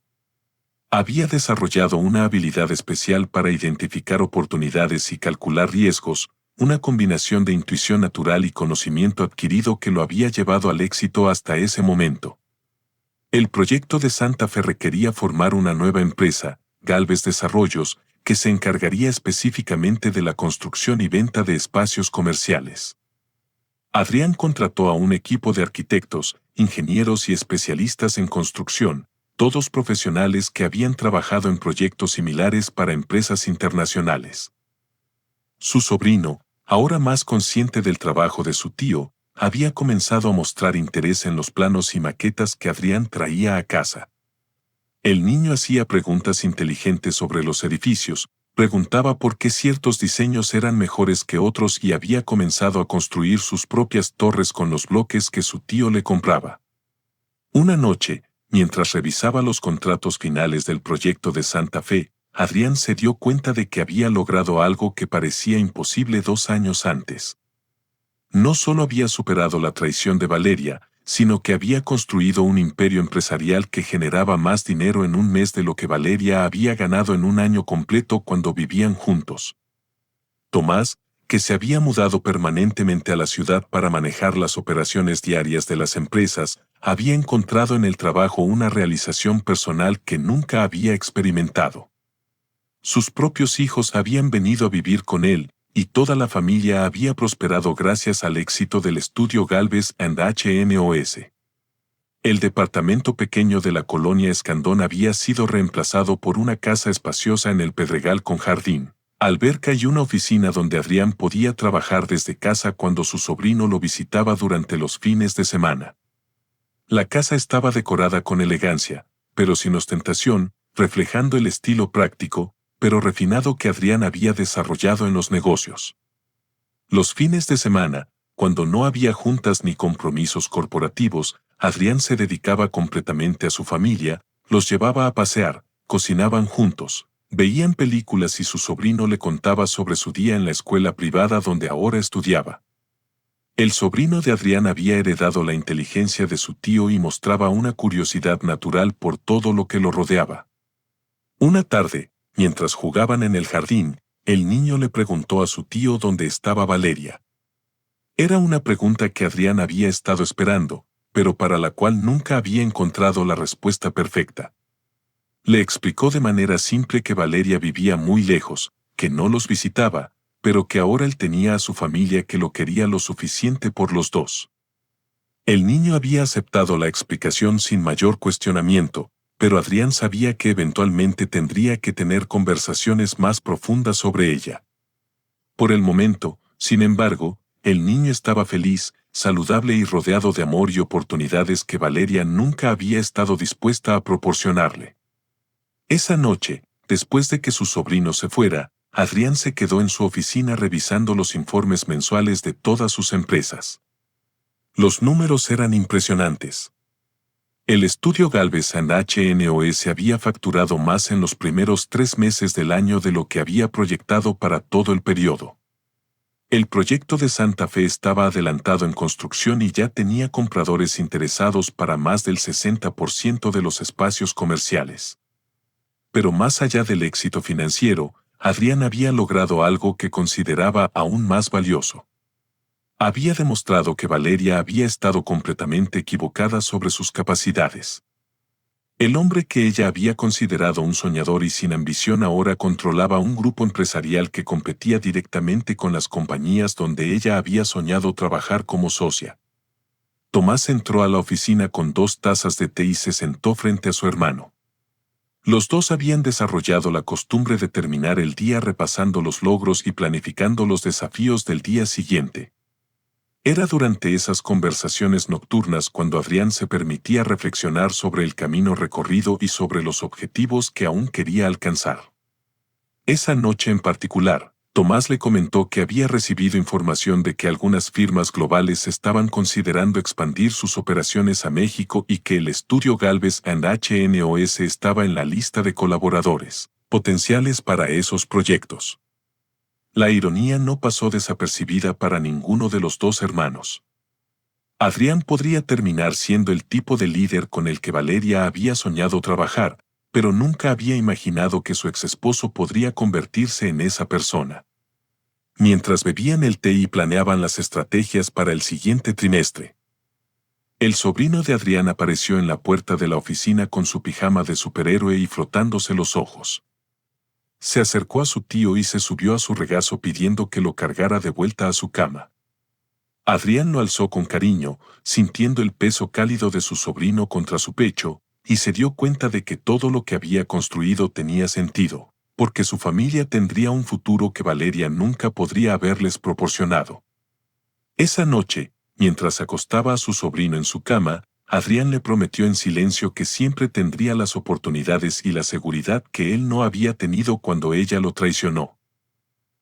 Había desarrollado una habilidad especial para identificar oportunidades y calcular riesgos, una combinación de intuición natural y conocimiento adquirido que lo había llevado al éxito hasta ese momento. El proyecto de Santa Fe requería formar una nueva empresa, Galvez Desarrollos, que se encargaría específicamente de la construcción y venta de espacios comerciales. Adrián contrató a un equipo de arquitectos, ingenieros y especialistas en construcción, todos profesionales que habían trabajado en proyectos similares para empresas internacionales. Su sobrino, ahora más consciente del trabajo de su tío, había comenzado a mostrar interés en los planos y maquetas que Adrián traía a casa. El niño hacía preguntas inteligentes sobre los edificios, preguntaba por qué ciertos diseños eran mejores que otros y había comenzado a construir sus propias torres con los bloques que su tío le compraba. Una noche, mientras revisaba los contratos finales del proyecto de Santa Fe, Adrián se dio cuenta de que había logrado algo que parecía imposible 2 años antes. No solo había superado la traición de Valeria, sino que había construido un imperio empresarial que generaba más dinero en un mes de lo que Valeria había ganado en un año completo cuando vivían juntos. Tomás, que se había mudado permanentemente a la ciudad para manejar las operaciones diarias de las empresas, había encontrado en el trabajo una realización personal que nunca había experimentado. Sus propios hijos habían venido a vivir con él, y toda la familia había prosperado gracias al éxito del estudio Galvez and HMOS. El departamento pequeño de la colonia Escandón había sido reemplazado por una casa espaciosa en el Pedregal con jardín, alberca y una oficina donde Adrián podía trabajar desde casa cuando su sobrino lo visitaba durante los fines de semana. La casa estaba decorada con elegancia, pero sin ostentación, reflejando el estilo práctico, pero refinado que Adrián había desarrollado en los negocios. Los fines de semana, cuando no había juntas ni compromisos corporativos, Adrián se dedicaba completamente a su familia, los llevaba a pasear, cocinaban juntos, veían películas y su sobrino le contaba sobre su día en la escuela privada donde ahora estudiaba. El sobrino de Adrián había heredado la inteligencia de su tío y mostraba una curiosidad natural por todo lo que lo rodeaba. Una tarde, mientras jugaban en el jardín, el niño le preguntó a su tío dónde estaba Valeria. Era una pregunta que Adrián había estado esperando, pero para la cual nunca había encontrado la respuesta perfecta. Le explicó de manera simple que Valeria vivía muy lejos, que no los visitaba, pero que ahora él tenía a su familia que lo quería lo suficiente por los dos. El niño había aceptado la explicación sin mayor cuestionamiento, pero Adrián sabía que eventualmente tendría que tener conversaciones más profundas sobre ella. Por el momento, sin embargo, el niño estaba feliz, saludable y rodeado de amor y oportunidades que Valeria nunca había estado dispuesta a proporcionarle. Esa noche, después de que su sobrino se fuera, Adrián se quedó en su oficina revisando los informes mensuales de todas sus empresas. Los números eran impresionantes. El estudio Galvez and HMOS había facturado más en los primeros 3 meses del año de lo que había proyectado para todo el periodo. El proyecto de Santa Fe estaba adelantado en construcción y ya tenía compradores interesados para más del 60% de los espacios comerciales. Pero más allá del éxito financiero, Adrián había logrado algo que consideraba aún más valioso. Había demostrado que Valeria había estado completamente equivocada sobre sus capacidades. El hombre que ella había considerado un soñador y sin ambición ahora controlaba un grupo empresarial que competía directamente con las compañías donde ella había soñado trabajar como socia. Tomás entró a la oficina con 2 tazas de té y se sentó frente a su hermano. Los dos habían desarrollado la costumbre de terminar el día repasando los logros y planificando los desafíos del día siguiente. Era durante esas conversaciones nocturnas cuando Adrián se permitía reflexionar sobre el camino recorrido y sobre los objetivos que aún quería alcanzar. Esa noche en particular, Tomás le comentó que había recibido información de que algunas firmas globales estaban considerando expandir sus operaciones a México y que el estudio Galvez & HNOS estaba en la lista de colaboradores potenciales para esos proyectos. La ironía no pasó desapercibida para ninguno de los dos hermanos. Adrián podría terminar siendo el tipo de líder con el que Valeria había soñado trabajar, pero nunca había imaginado que su exesposo podría convertirse en esa persona. Mientras bebían el té y planeaban las estrategias para el siguiente trimestre, el sobrino de Adrián apareció en la puerta de la oficina con su pijama de superhéroe y frotándose los ojos. Se acercó a su tío y se subió a su regazo pidiendo que lo cargara de vuelta a su cama. Adrián lo alzó con cariño, sintiendo el peso cálido de su sobrino contra su pecho, y se dio cuenta de que todo lo que había construido tenía sentido, porque su familia tendría un futuro que Valeria nunca podría haberles proporcionado. Esa noche, mientras acostaba a su sobrino en su cama, Adrián le prometió en silencio que siempre tendría las oportunidades y la seguridad que él no había tenido cuando ella lo traicionó.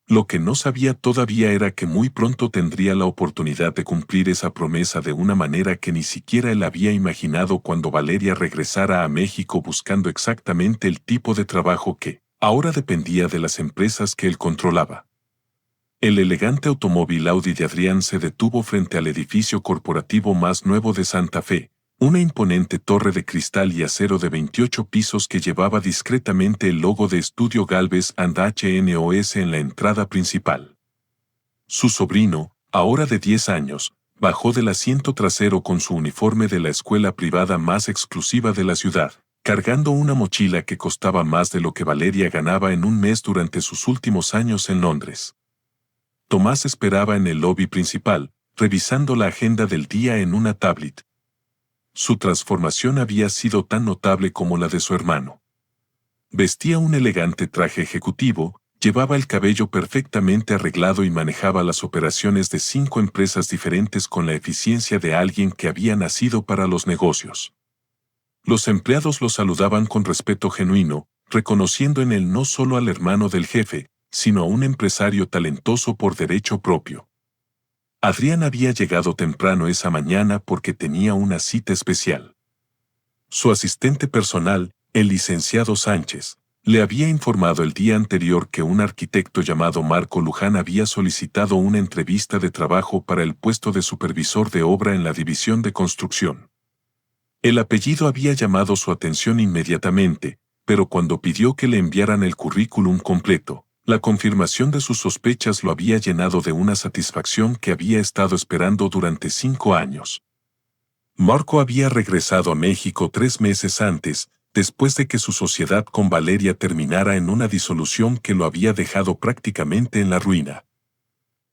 Lo que no sabía todavía era que muy pronto tendría la oportunidad de cumplir esa promesa de una manera que ni siquiera él había imaginado cuando Valeria regresara a México buscando exactamente el tipo de trabajo que ahora dependía de las empresas que él controlaba. El elegante automóvil Audi de Adrián se detuvo frente al edificio corporativo más nuevo de Santa Fe, una imponente torre de cristal y acero de 28 pisos que llevaba discretamente el logo de Estudio Galvez & HNOS en la entrada principal. Su sobrino, ahora de 10 años, bajó del asiento trasero con su uniforme de la escuela privada más exclusiva de la ciudad, cargando una mochila que costaba más de lo que Valeria ganaba en un mes durante sus últimos años en Londres. Tomás esperaba en el lobby principal, revisando la agenda del día en una tablet. Su transformación había sido tan notable como la de su hermano. Vestía un elegante traje ejecutivo, llevaba el cabello perfectamente arreglado y manejaba las operaciones de 5 empresas diferentes con la eficiencia de alguien que había nacido para los negocios. Los empleados lo saludaban con respeto genuino, reconociendo en él no solo al hermano del jefe, sino a un empresario talentoso por derecho propio. Adrián había llegado temprano esa mañana porque tenía una cita especial. Su asistente personal, el licenciado Sánchez, le había informado el día anterior que un arquitecto llamado Marco Luján había solicitado una entrevista de trabajo para el puesto de supervisor de obra en la división de construcción. El apellido había llamado su atención inmediatamente, pero cuando pidió que le enviaran el currículum completo, la confirmación de sus sospechas lo había llenado de una satisfacción que había estado esperando durante 5 años. Marco había regresado a México 3 meses antes, después de que su sociedad con Valeria terminara en una disolución que lo había dejado prácticamente en la ruina.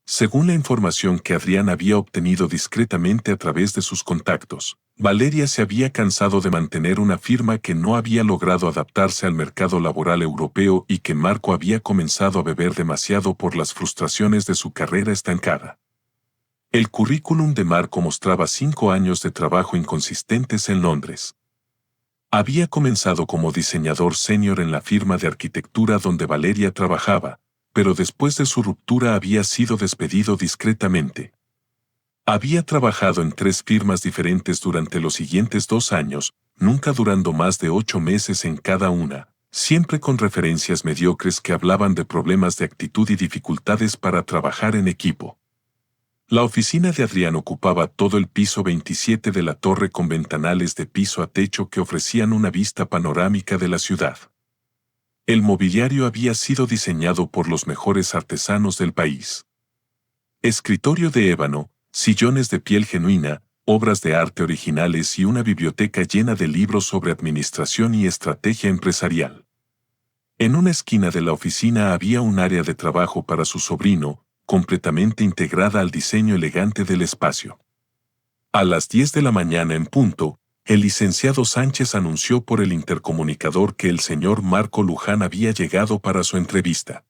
Según la información que Adrián había obtenido discretamente a través de sus contactos, Valeria se había cansado de mantener una firma que no había logrado adaptarse al mercado laboral europeo y que Marco había comenzado a beber demasiado por las frustraciones de su carrera estancada. El currículum de Marco mostraba 5 años de trabajo inconsistentes en Londres. Había comenzado como diseñador senior en la firma de arquitectura donde Valeria trabajaba, pero después de su ruptura había sido despedido discretamente. Había trabajado en 3 firmas diferentes durante los siguientes 2 años, nunca durando más de 8 meses en cada una, siempre con referencias mediocres que hablaban de problemas de actitud y dificultades para trabajar en equipo. La oficina de Adrián ocupaba todo el piso 27 de la torre con ventanales de piso a techo que ofrecían una vista panorámica de la ciudad. El mobiliario había sido diseñado por los mejores artesanos del país. Escritorio de ébano, sillones de piel genuina, obras de arte originales y una biblioteca llena de libros sobre administración y estrategia empresarial. En una esquina de la oficina había un área de trabajo para su sobrino, completamente integrada al diseño elegante del espacio. A las 10 de la mañana en punto, el licenciado Sánchez anunció por el intercomunicador que el señor Marco Luján había llegado para su entrevista.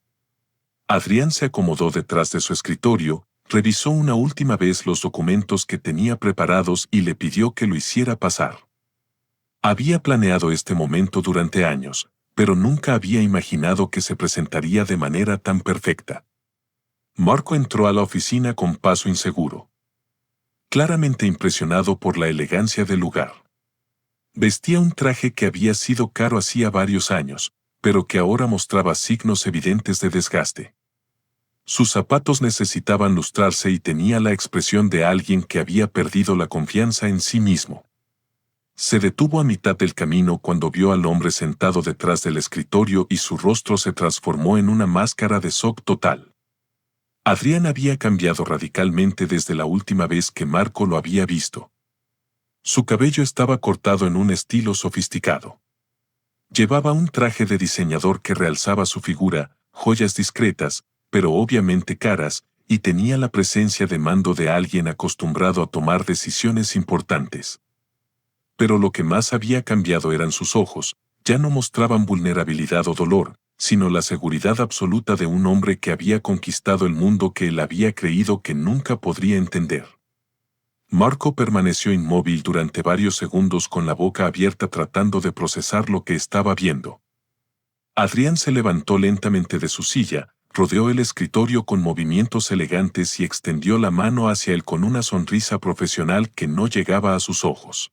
Adrián se acomodó detrás de su escritorio, revisó una última vez los documentos que tenía preparados y le pidió que lo hiciera pasar. Había planeado este momento durante años, pero nunca había imaginado que se presentaría de manera tan perfecta. Marco entró a la oficina con paso inseguro, claramente impresionado por la elegancia del lugar. Vestía un traje que había sido caro hacía varios años, pero que ahora mostraba signos evidentes de desgaste. Sus zapatos necesitaban lustrarse y tenía la expresión de alguien que había perdido la confianza en sí mismo. Se detuvo a mitad del camino cuando vio al hombre sentado detrás del escritorio y su rostro se transformó en una máscara de shock total. Adrián había cambiado radicalmente desde la última vez que Marco lo había visto. Su cabello estaba cortado en un estilo sofisticado. Llevaba un traje de diseñador que realzaba su figura, joyas discretas, pero obviamente caras, y tenía la presencia de mando de alguien acostumbrado a tomar decisiones importantes. Pero lo que más había cambiado eran sus ojos, ya no mostraban vulnerabilidad o dolor, sino la seguridad absoluta de un hombre que había conquistado el mundo que él había creído que nunca podría entender. Marco permaneció inmóvil durante varios segundos con la boca abierta tratando de procesar lo que estaba viendo. Adrián se levantó lentamente de su silla, rodeó el escritorio con movimientos elegantes y extendió la mano hacia él con una sonrisa profesional que no llegaba a sus ojos.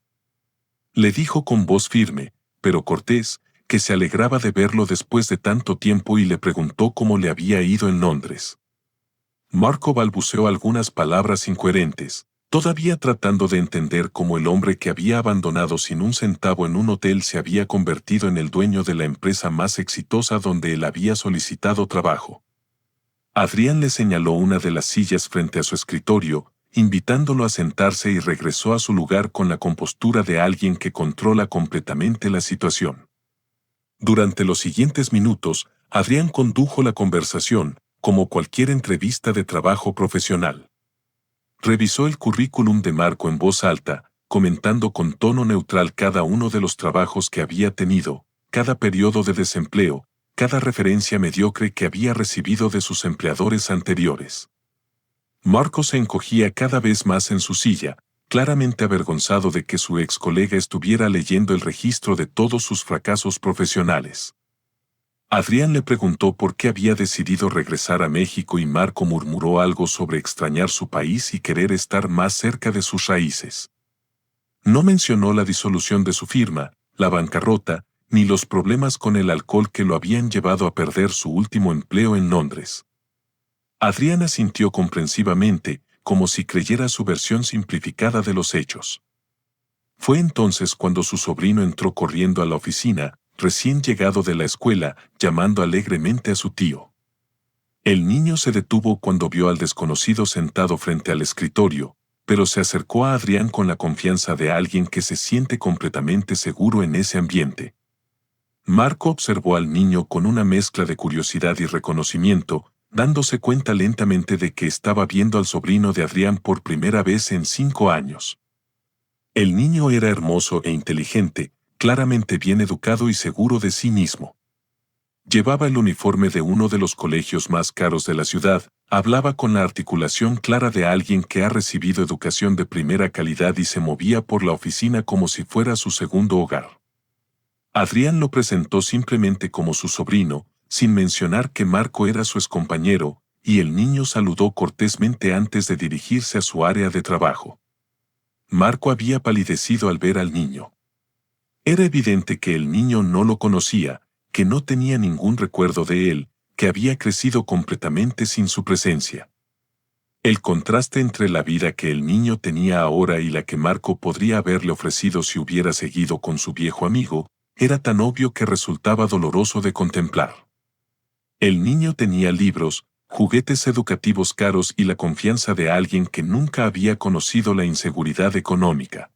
Le dijo con voz firme, pero cortés, que se alegraba de verlo después de tanto tiempo y le preguntó cómo le había ido en Londres. Marco balbuceó algunas palabras incoherentes, todavía tratando de entender cómo el hombre que había abandonado sin un centavo en un hotel se había convertido en el dueño de la empresa más exitosa donde él había solicitado trabajo. Adrián le señaló una de las sillas frente a su escritorio, invitándolo a sentarse y regresó a su lugar con la compostura de alguien que controla completamente la situación. Durante los siguientes minutos, Adrián condujo la conversación, como cualquier entrevista de trabajo profesional. Revisó el currículum de Marco en voz alta, comentando con tono neutral cada uno de los trabajos que había tenido, cada periodo de desempleo, cada referencia mediocre que había recibido de sus empleadores anteriores. Marco se encogía cada vez más en su silla, claramente avergonzado de que su ex colega estuviera leyendo el registro de todos sus fracasos profesionales. Adrián le preguntó por qué había decidido regresar a México y Marco murmuró algo sobre extrañar su país y querer estar más cerca de sus raíces. No mencionó la disolución de su firma, la bancarrota, ni los problemas con el alcohol que lo habían llevado a perder su último empleo en Londres. Adrián asintió comprensivamente, como si creyera su versión simplificada de los hechos. Fue entonces cuando su sobrino entró corriendo a la oficina, recién llegado de la escuela, llamando alegremente a su tío. El niño se detuvo cuando vio al desconocido sentado frente al escritorio, pero se acercó a Adrián con la confianza de alguien que se siente completamente seguro en ese ambiente. Marco observó al niño con una mezcla de curiosidad y reconocimiento, dándose cuenta lentamente de que estaba viendo al sobrino de Adrián por primera vez en 5 años. El niño era hermoso e inteligente, claramente bien educado y seguro de sí mismo. Llevaba el uniforme de uno de los colegios más caros de la ciudad, hablaba con la articulación clara de alguien que ha recibido educación de primera calidad y se movía por la oficina como si fuera su segundo hogar. Adrián lo presentó simplemente como su sobrino, sin mencionar que Marco era su excompañero, y el niño saludó cortésmente antes de dirigirse a su área de trabajo. Marco había palidecido al ver al niño. Era evidente que el niño no lo conocía, que no tenía ningún recuerdo de él, que había crecido completamente sin su presencia. El contraste entre la vida que el niño tenía ahora y la que Marco podría haberle ofrecido si hubiera seguido con su viejo amigo, era tan obvio que resultaba doloroso de contemplar. El niño tenía libros, juguetes educativos caros y la confianza de alguien que nunca había conocido la inseguridad económica.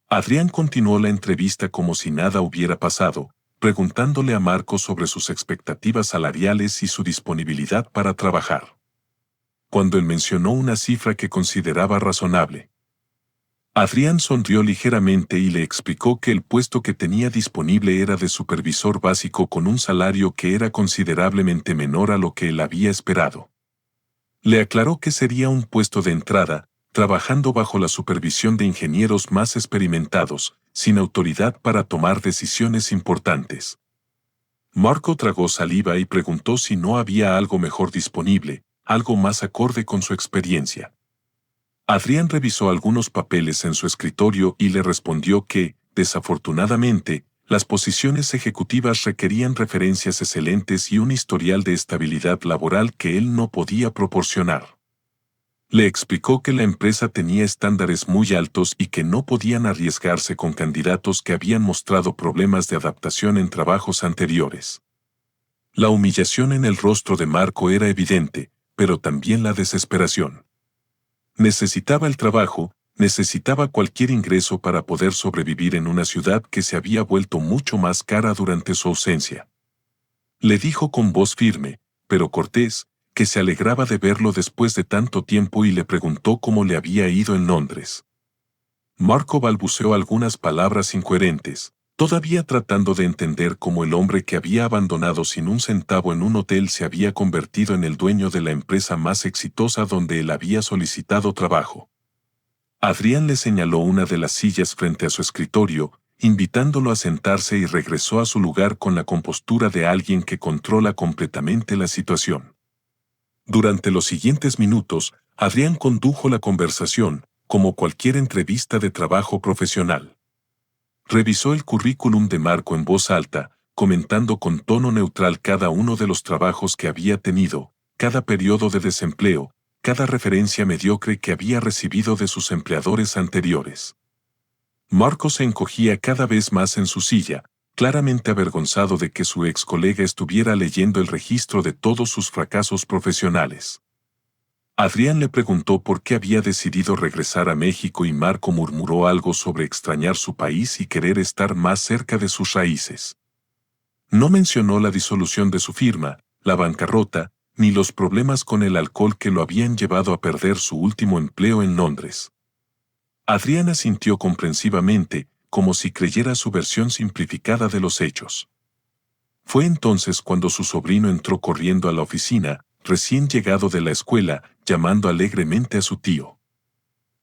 Adrián continuó la entrevista como si nada hubiera pasado, preguntándole a Marco sobre sus expectativas salariales y su disponibilidad para trabajar. Cuando él mencionó una cifra que consideraba razonable, Adrián sonrió ligeramente y le explicó que el puesto que tenía disponible era de supervisor básico con un salario que era considerablemente menor a lo que él había esperado. Le aclaró que sería un puesto de entrada, trabajando bajo la supervisión de ingenieros más experimentados, sin autoridad para tomar decisiones importantes. Marco tragó saliva y preguntó si no había algo mejor disponible, algo más acorde con su experiencia. Adrián revisó algunos papeles en su escritorio y le respondió que, desafortunadamente, las posiciones ejecutivas requerían referencias excelentes y un historial de estabilidad laboral que él no podía proporcionar. Le explicó que la empresa tenía estándares muy altos y que no podían arriesgarse con candidatos que habían mostrado problemas de adaptación en trabajos anteriores. La humillación en el rostro de Marco era evidente, pero también la desesperación. Necesitaba el trabajo, necesitaba cualquier ingreso para poder sobrevivir en una ciudad que se había vuelto mucho más cara durante su ausencia. Le dijo con voz firme, pero cortés, que se alegraba de verlo después de tanto tiempo y le preguntó cómo le había ido en Londres. Marco balbuceó algunas palabras incoherentes, todavía tratando de entender cómo el hombre que había abandonado sin un centavo en un hotel se había convertido en el dueño de la empresa más exitosa donde él había solicitado trabajo. Adrián le señaló una de las sillas frente a su escritorio, invitándolo a sentarse y regresó a su lugar con la compostura de alguien que controla completamente la situación. Durante los siguientes minutos, Adrián condujo la conversación, como cualquier entrevista de trabajo profesional. Revisó el currículum de Marco en voz alta, comentando con tono neutral cada uno de los trabajos que había tenido, cada periodo de desempleo, cada referencia mediocre que había recibido de sus empleadores anteriores. Marco se encogía cada vez más en su silla, claramente avergonzado de que su ex colega estuviera leyendo el registro de todos sus fracasos profesionales. Adrián le preguntó por qué había decidido regresar a México y Marco murmuró algo sobre extrañar su país y querer estar más cerca de sus raíces. No mencionó la disolución de su firma, la bancarrota, ni los problemas con el alcohol que lo habían llevado a perder su último empleo en Londres. Adrián asintió comprensivamente, como si creyera su versión simplificada de los hechos. Fue entonces cuando su sobrino entró corriendo a la oficina, recién llegado de la escuela, llamando alegremente a su tío.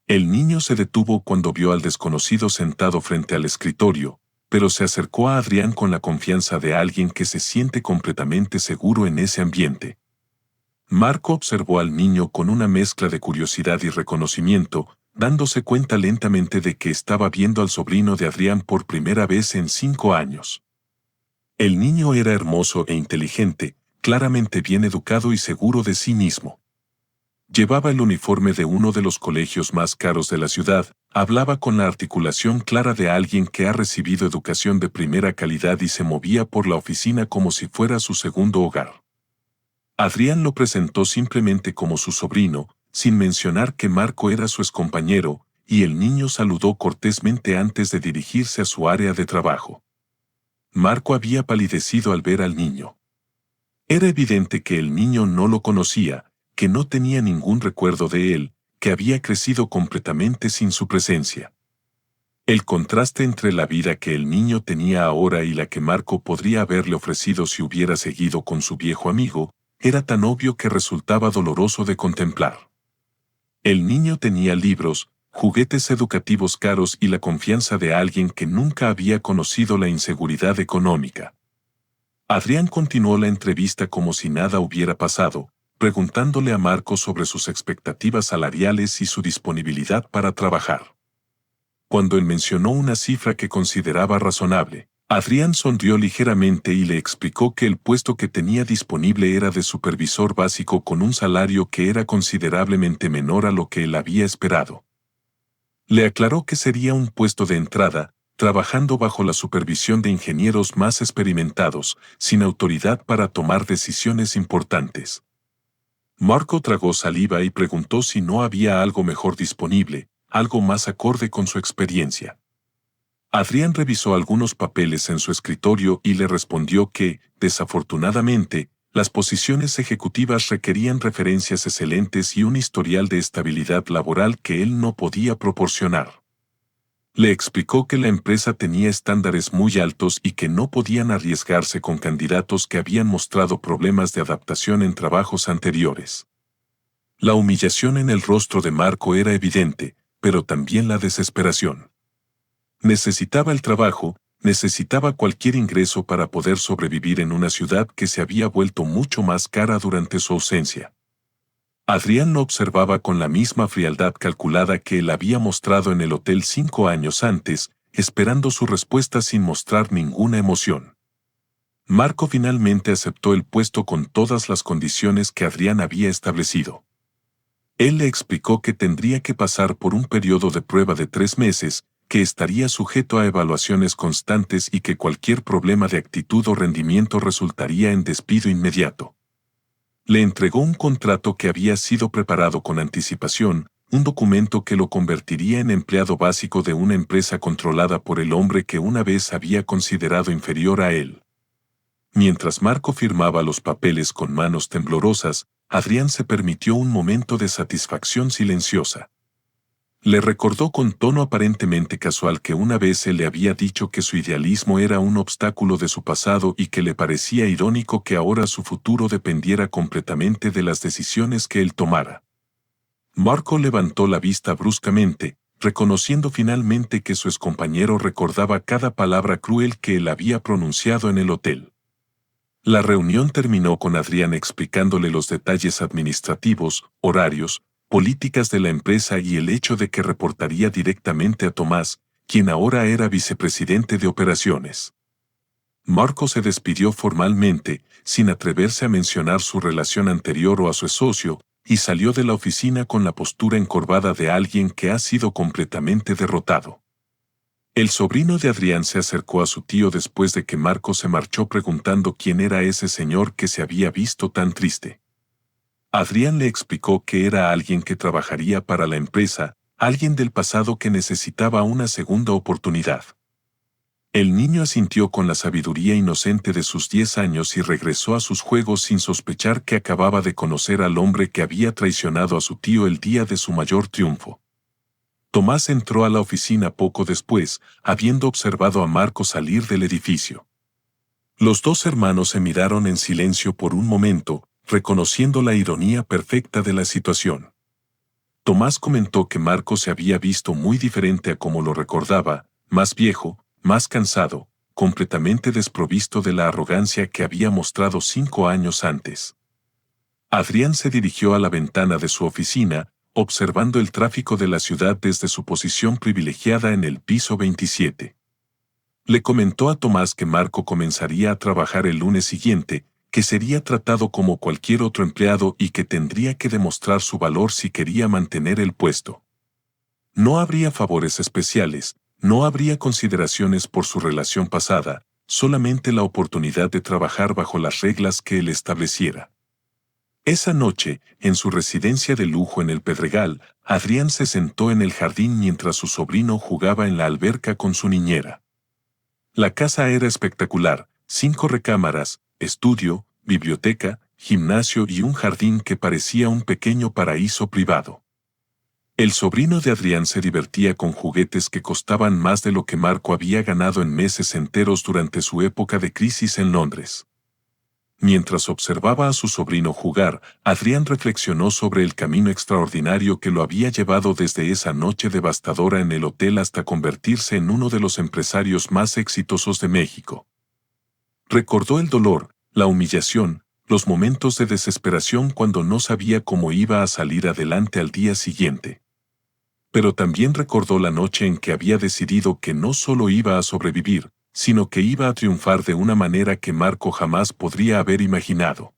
El niño se detuvo cuando vio al desconocido sentado frente al escritorio, pero se acercó a Adrián con la confianza de alguien que se siente completamente seguro en ese ambiente. Marco observó al niño con una mezcla de curiosidad y reconocimiento, dándose cuenta lentamente de que estaba viendo al sobrino de Adrián por primera vez en 5 años. El niño era hermoso e inteligente, claramente bien educado y seguro de sí mismo. Llevaba el uniforme de uno de los colegios más caros de la ciudad, hablaba con la articulación clara de alguien que ha recibido educación de primera calidad y se movía por la oficina como si fuera su segundo hogar. Adrián lo presentó simplemente como su sobrino, sin mencionar que Marco era su excompañero, y el niño saludó cortésmente antes de dirigirse a su área de trabajo. Marco había palidecido al ver al niño. Era evidente que el niño no lo conocía, que no tenía ningún recuerdo de él, que había crecido completamente sin su presencia. El contraste entre la vida que el niño tenía ahora y la que Marco podría haberle ofrecido si hubiera seguido con su viejo amigo, era tan obvio que resultaba doloroso de contemplar. El niño tenía libros, juguetes educativos caros y la confianza de alguien que nunca había conocido la inseguridad económica. Adrián continuó la entrevista como si nada hubiera pasado, preguntándole a Marco sobre sus expectativas salariales y su disponibilidad para trabajar. Cuando él mencionó una cifra que consideraba razonable, Adrián sonrió ligeramente y le explicó que el puesto que tenía disponible era de supervisor básico con un salario que era considerablemente menor a lo que él había esperado. Le aclaró que sería un puesto de entrada, trabajando bajo la supervisión de ingenieros más experimentados, sin autoridad para tomar decisiones importantes. Marco tragó saliva y preguntó si no había algo mejor disponible, algo más acorde con su experiencia. Adrián revisó algunos papeles en su escritorio y le respondió que, desafortunadamente, las posiciones ejecutivas requerían referencias excelentes y un historial de estabilidad laboral que él no podía proporcionar. Le explicó que la empresa tenía estándares muy altos y que no podían arriesgarse con candidatos que habían mostrado problemas de adaptación en trabajos anteriores. La humillación en el rostro de Marco era evidente, pero también la desesperación. Necesitaba el trabajo, necesitaba cualquier ingreso para poder sobrevivir en una ciudad que se había vuelto mucho más cara durante su ausencia. Adrián lo observaba con la misma frialdad calculada que él había mostrado en el hotel 5 años antes, esperando su respuesta sin mostrar ninguna emoción. Marco finalmente aceptó el puesto con todas las condiciones que Adrián había establecido. Él le explicó que tendría que pasar por un periodo de prueba de 3 meses, que estaría sujeto a evaluaciones constantes y que cualquier problema de actitud o rendimiento resultaría en despido inmediato. Le entregó un contrato que había sido preparado con anticipación, un documento que lo convertiría en empleado básico de una empresa controlada por el hombre que una vez había considerado inferior a él. Mientras Marco firmaba los papeles con manos temblorosas, Adrián se permitió un momento de satisfacción silenciosa. Le recordó con tono aparentemente casual que una vez él le había dicho que su idealismo era un obstáculo de su pasado y que le parecía irónico que ahora su futuro dependiera completamente de las decisiones que él tomara. Marco levantó la vista bruscamente, reconociendo finalmente que su excompañero recordaba cada palabra cruel que él había pronunciado en el hotel. La reunión terminó con Adrián explicándole los detalles administrativos, horarios, políticas de la empresa y el hecho de que reportaría directamente a Tomás, quien ahora era vicepresidente de operaciones. Marco se despidió formalmente, sin atreverse a mencionar su relación anterior o a su socio, y salió de la oficina con la postura encorvada de alguien que ha sido completamente derrotado. El sobrino de Adrián se acercó a su tío después de que Marco se marchó preguntando quién era ese señor que se había visto tan triste. Adrián le explicó que era alguien que trabajaría para la empresa, alguien del pasado que necesitaba una segunda oportunidad. El niño asintió con la sabiduría inocente de sus 10 años y regresó a sus juegos sin sospechar que acababa de conocer al hombre que había traicionado a su tío el día de su mayor triunfo. Tomás entró a la oficina poco después, habiendo observado a Marco salir del edificio. Los dos hermanos se miraron en silencio por un momento, reconociendo la ironía perfecta de la situación. Tomás comentó que Marco se había visto muy diferente a como lo recordaba, más viejo, más cansado, completamente desprovisto de la arrogancia que había mostrado 5 años antes. Adrián se dirigió a la ventana de su oficina, observando el tráfico de la ciudad desde su posición privilegiada en el piso 27. Le comentó a Tomás que Marco comenzaría a trabajar el lunes siguiente, que sería tratado como cualquier otro empleado y que tendría que demostrar su valor si quería mantener el puesto. No habría favores especiales, no habría consideraciones por su relación pasada, solamente la oportunidad de trabajar bajo las reglas que él estableciera. Esa noche, en su residencia de lujo en el Pedregal, Adrián se sentó en el jardín mientras su sobrino jugaba en la alberca con su niñera. La casa era espectacular, 5 recámaras, estudio, biblioteca, gimnasio y un jardín que parecía un pequeño paraíso privado. El sobrino de Adrián se divertía con juguetes que costaban más de lo que Marco había ganado en meses enteros durante su época de crisis en Londres. Mientras observaba a su sobrino jugar, Adrián reflexionó sobre el camino extraordinario que lo había llevado desde esa noche devastadora en el hotel hasta convertirse en uno de los empresarios más exitosos de México. Recordó el dolor, la humillación, los momentos de desesperación cuando no sabía cómo iba a salir adelante al día siguiente. Pero también recordó la noche en que había decidido que no solo iba a sobrevivir, sino que iba a triunfar de una manera que Marco jamás podría haber imaginado.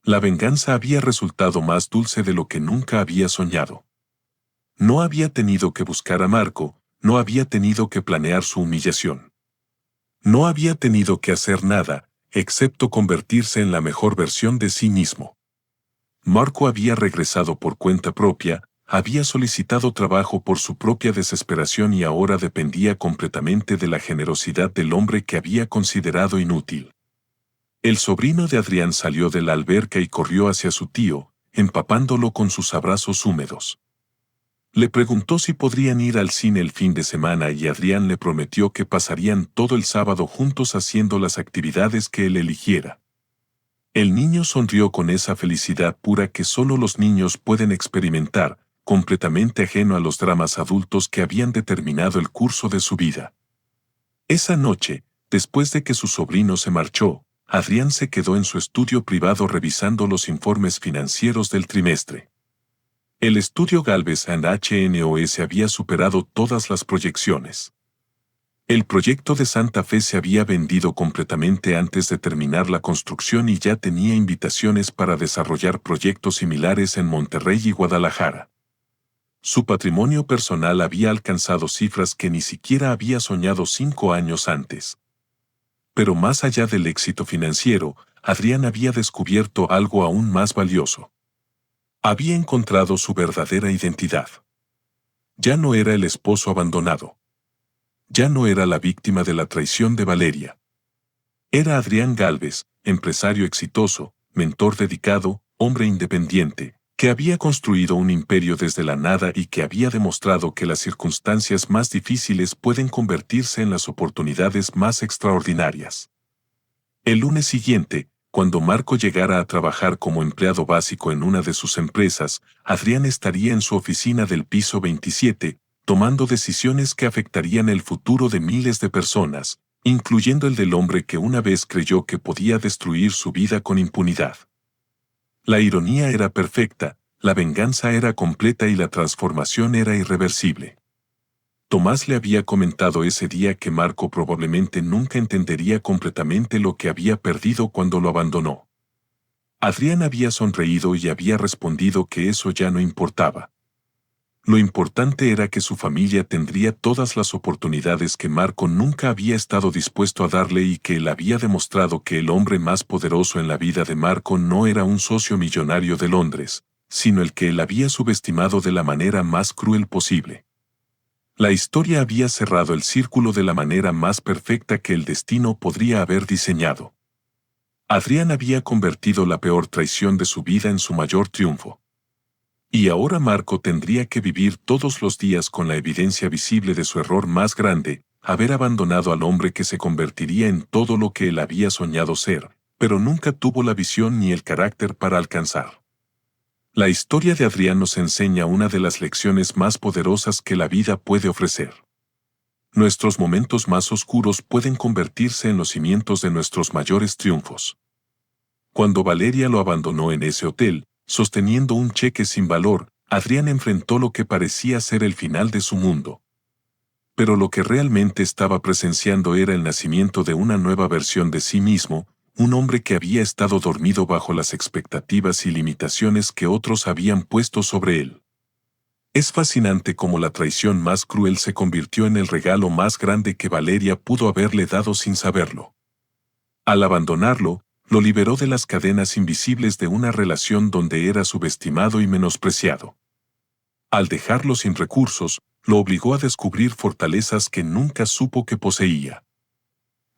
La venganza había resultado más dulce de lo que nunca había soñado. No había tenido que buscar a Marco, no había tenido que planear su humillación. No había tenido que hacer nada, excepto convertirse en la mejor versión de sí mismo. Marco había regresado por cuenta propia, había solicitado trabajo por su propia desesperación y ahora dependía completamente de la generosidad del hombre que había considerado inútil. El sobrino de Adrián salió de la alberca y corrió hacia su tío, empapándolo con sus abrazos húmedos. Le preguntó si podrían ir al cine el fin de semana y Adrián le prometió que pasarían todo el sábado juntos haciendo las actividades que él eligiera. El niño sonrió con esa felicidad pura que solo los niños pueden experimentar, completamente ajeno a los dramas adultos que habían determinado el curso de su vida. Esa noche, después de que su sobrino se marchó, Adrián se quedó en su estudio privado revisando los informes financieros del trimestre. El estudio Galvez & HNOS había superado todas las proyecciones. El proyecto de Santa Fe se había vendido completamente antes de terminar la construcción y ya tenía invitaciones para desarrollar proyectos similares en Monterrey y Guadalajara. Su patrimonio personal había alcanzado cifras que ni siquiera había soñado 5 años antes. Pero más allá del éxito financiero, Adrián había descubierto algo aún más valioso. Había encontrado su verdadera identidad. Ya no era el esposo abandonado. Ya no era la víctima de la traición de Valeria. Era Adrián Galvez, empresario exitoso, mentor dedicado, hombre independiente, que había construido un imperio desde la nada y que había demostrado que las circunstancias más difíciles pueden convertirse en las oportunidades más extraordinarias. El lunes siguiente, cuando Marco llegara a trabajar como empleado básico en una de sus empresas, Adrián estaría en su oficina del piso 27, tomando decisiones que afectarían el futuro de miles de personas, incluyendo el del hombre que una vez creyó que podía destruir su vida con impunidad. La ironía era perfecta, la venganza era completa y la transformación era irreversible. Tomás le había comentado ese día que Marco probablemente nunca entendería completamente lo que había perdido cuando lo abandonó. Adrián había sonreído y había respondido que eso ya no importaba. Lo importante era que su familia tendría todas las oportunidades que Marco nunca había estado dispuesto a darle y que él había demostrado que el hombre más poderoso en la vida de Marco no era un socio millonario de Londres, sino el que él había subestimado de la manera más cruel posible. La historia había cerrado el círculo de la manera más perfecta que el destino podría haber diseñado. Adrián había convertido la peor traición de su vida en su mayor triunfo. Y ahora Marco tendría que vivir todos los días con la evidencia visible de su error más grande, haber abandonado al hombre que se convertiría en todo lo que él había soñado ser, pero nunca tuvo la visión ni el carácter para alcanzar. La historia de Adrián nos enseña una de las lecciones más poderosas que la vida puede ofrecer. Nuestros momentos más oscuros pueden convertirse en los cimientos de nuestros mayores triunfos. Cuando Valeria lo abandonó en ese hotel, sosteniendo un cheque sin valor, Adrián enfrentó lo que parecía ser el final de su mundo. Pero lo que realmente estaba presenciando era el nacimiento de una nueva versión de sí mismo, un hombre que había estado dormido bajo las expectativas y limitaciones que otros habían puesto sobre él. Es fascinante cómo la traición más cruel se convirtió en el regalo más grande que Valeria pudo haberle dado sin saberlo. Al abandonarlo, lo liberó de las cadenas invisibles de una relación donde era subestimado y menospreciado. Al dejarlo sin recursos, lo obligó a descubrir fortalezas que nunca supo que poseía.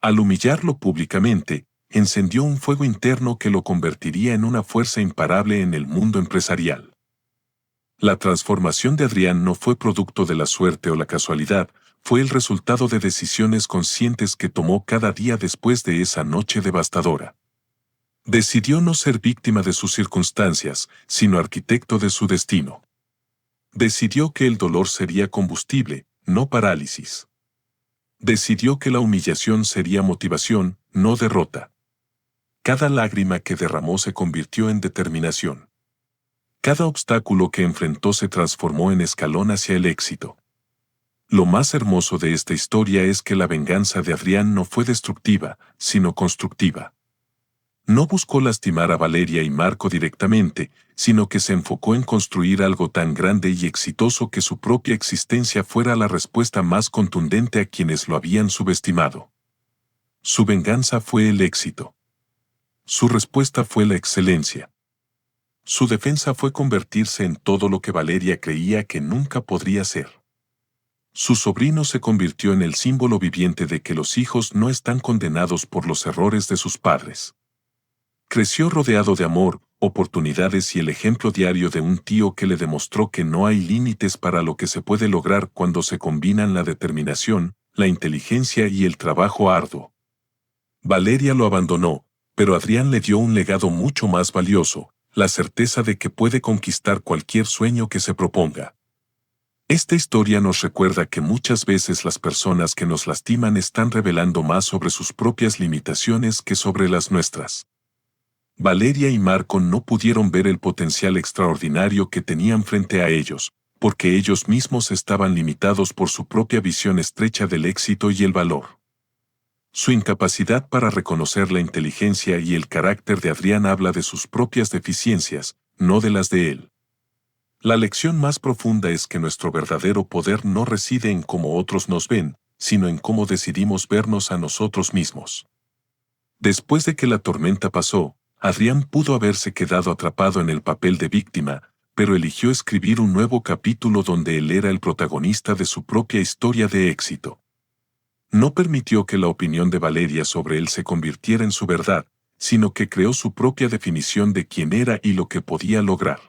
Al humillarlo públicamente, encendió un fuego interno que lo convertiría en una fuerza imparable en el mundo empresarial. La transformación de Adrián no fue producto de la suerte o la casualidad, fue el resultado de decisiones conscientes que tomó cada día después de esa noche devastadora. Decidió no ser víctima de sus circunstancias, sino arquitecto de su destino. Decidió que el dolor sería combustible, no parálisis. Decidió que la humillación sería motivación, no derrota. Cada lágrima que derramó se convirtió en determinación. Cada obstáculo que enfrentó se transformó en escalón hacia el éxito. Lo más hermoso de esta historia es que la venganza de Adrián no fue destructiva, sino constructiva. No buscó lastimar a Valeria y Marco directamente, sino que se enfocó en construir algo tan grande y exitoso que su propia existencia fuera la respuesta más contundente a quienes lo habían subestimado. Su venganza fue el éxito. Su respuesta fue la excelencia. Su defensa fue convertirse en todo lo que Valeria creía que nunca podría ser. Su sobrino se convirtió en el símbolo viviente de que los hijos no están condenados por los errores de sus padres. Creció rodeado de amor, oportunidades y el ejemplo diario de un tío que le demostró que no hay límites para lo que se puede lograr cuando se combinan la determinación, la inteligencia y el trabajo arduo. Valeria lo abandonó, pero Adrián le dio un legado mucho más valioso, la certeza de que puede conquistar cualquier sueño que se proponga. Esta historia nos recuerda que muchas veces las personas que nos lastiman están revelando más sobre sus propias limitaciones que sobre las nuestras. Valeria y Marco no pudieron ver el potencial extraordinario que tenían frente a ellos, porque ellos mismos estaban limitados por su propia visión estrecha del éxito y el valor. Su incapacidad para reconocer la inteligencia y el carácter de Adrián habla de sus propias deficiencias, no de las de él. La lección más profunda es que nuestro verdadero poder no reside en cómo otros nos ven, sino en cómo decidimos vernos a nosotros mismos. Después de que la tormenta pasó, Adrián pudo haberse quedado atrapado en el papel de víctima, pero eligió escribir un nuevo capítulo donde él era el protagonista de su propia historia de éxito. No permitió que la opinión de Valeria sobre él se convirtiera en su verdad, sino que creó su propia definición de quién era y lo que podía lograr.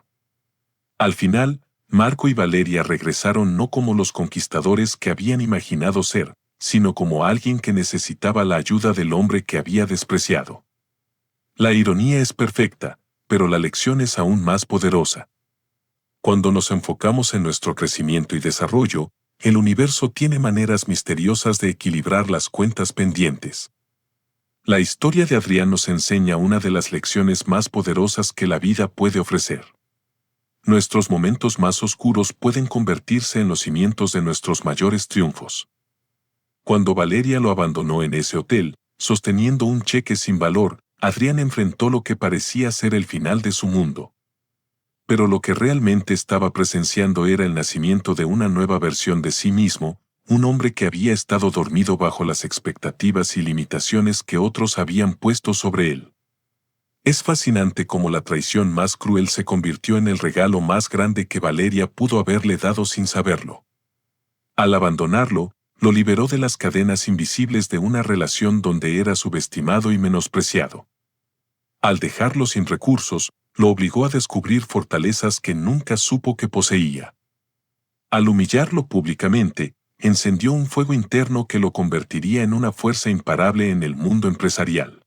Al final, Marco y Valeria regresaron no como los conquistadores que habían imaginado ser, sino como alguien que necesitaba la ayuda del hombre que había despreciado. La ironía es perfecta, pero la lección es aún más poderosa. Cuando nos enfocamos en nuestro crecimiento y desarrollo, el universo tiene maneras misteriosas de equilibrar las cuentas pendientes. La historia de Adrián nos enseña una de las lecciones más poderosas que la vida puede ofrecer. Nuestros momentos más oscuros pueden convertirse en los cimientos de nuestros mayores triunfos. Cuando Valeria lo abandonó en ese hotel, sosteniendo un cheque sin valor, Adrián enfrentó lo que parecía ser el final de su mundo. Pero lo que realmente estaba presenciando era el nacimiento de una nueva versión de sí mismo, un hombre que había estado dormido bajo las expectativas y limitaciones que otros habían puesto sobre él. Es fascinante cómo la traición más cruel se convirtió en el regalo más grande que Valeria pudo haberle dado sin saberlo. Al abandonarlo, lo liberó de las cadenas invisibles de una relación donde era subestimado y menospreciado. Al dejarlo sin recursos, lo obligó a descubrir fortalezas que nunca supo que poseía. Al humillarlo públicamente, encendió un fuego interno que lo convertiría en una fuerza imparable en el mundo empresarial.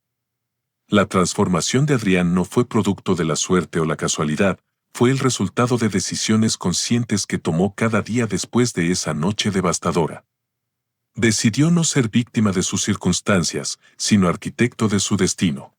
La transformación de Adrián no fue producto de la suerte o la casualidad, fue el resultado de decisiones conscientes que tomó cada día después de esa noche devastadora. Decidió no ser víctima de sus circunstancias, sino arquitecto de su destino.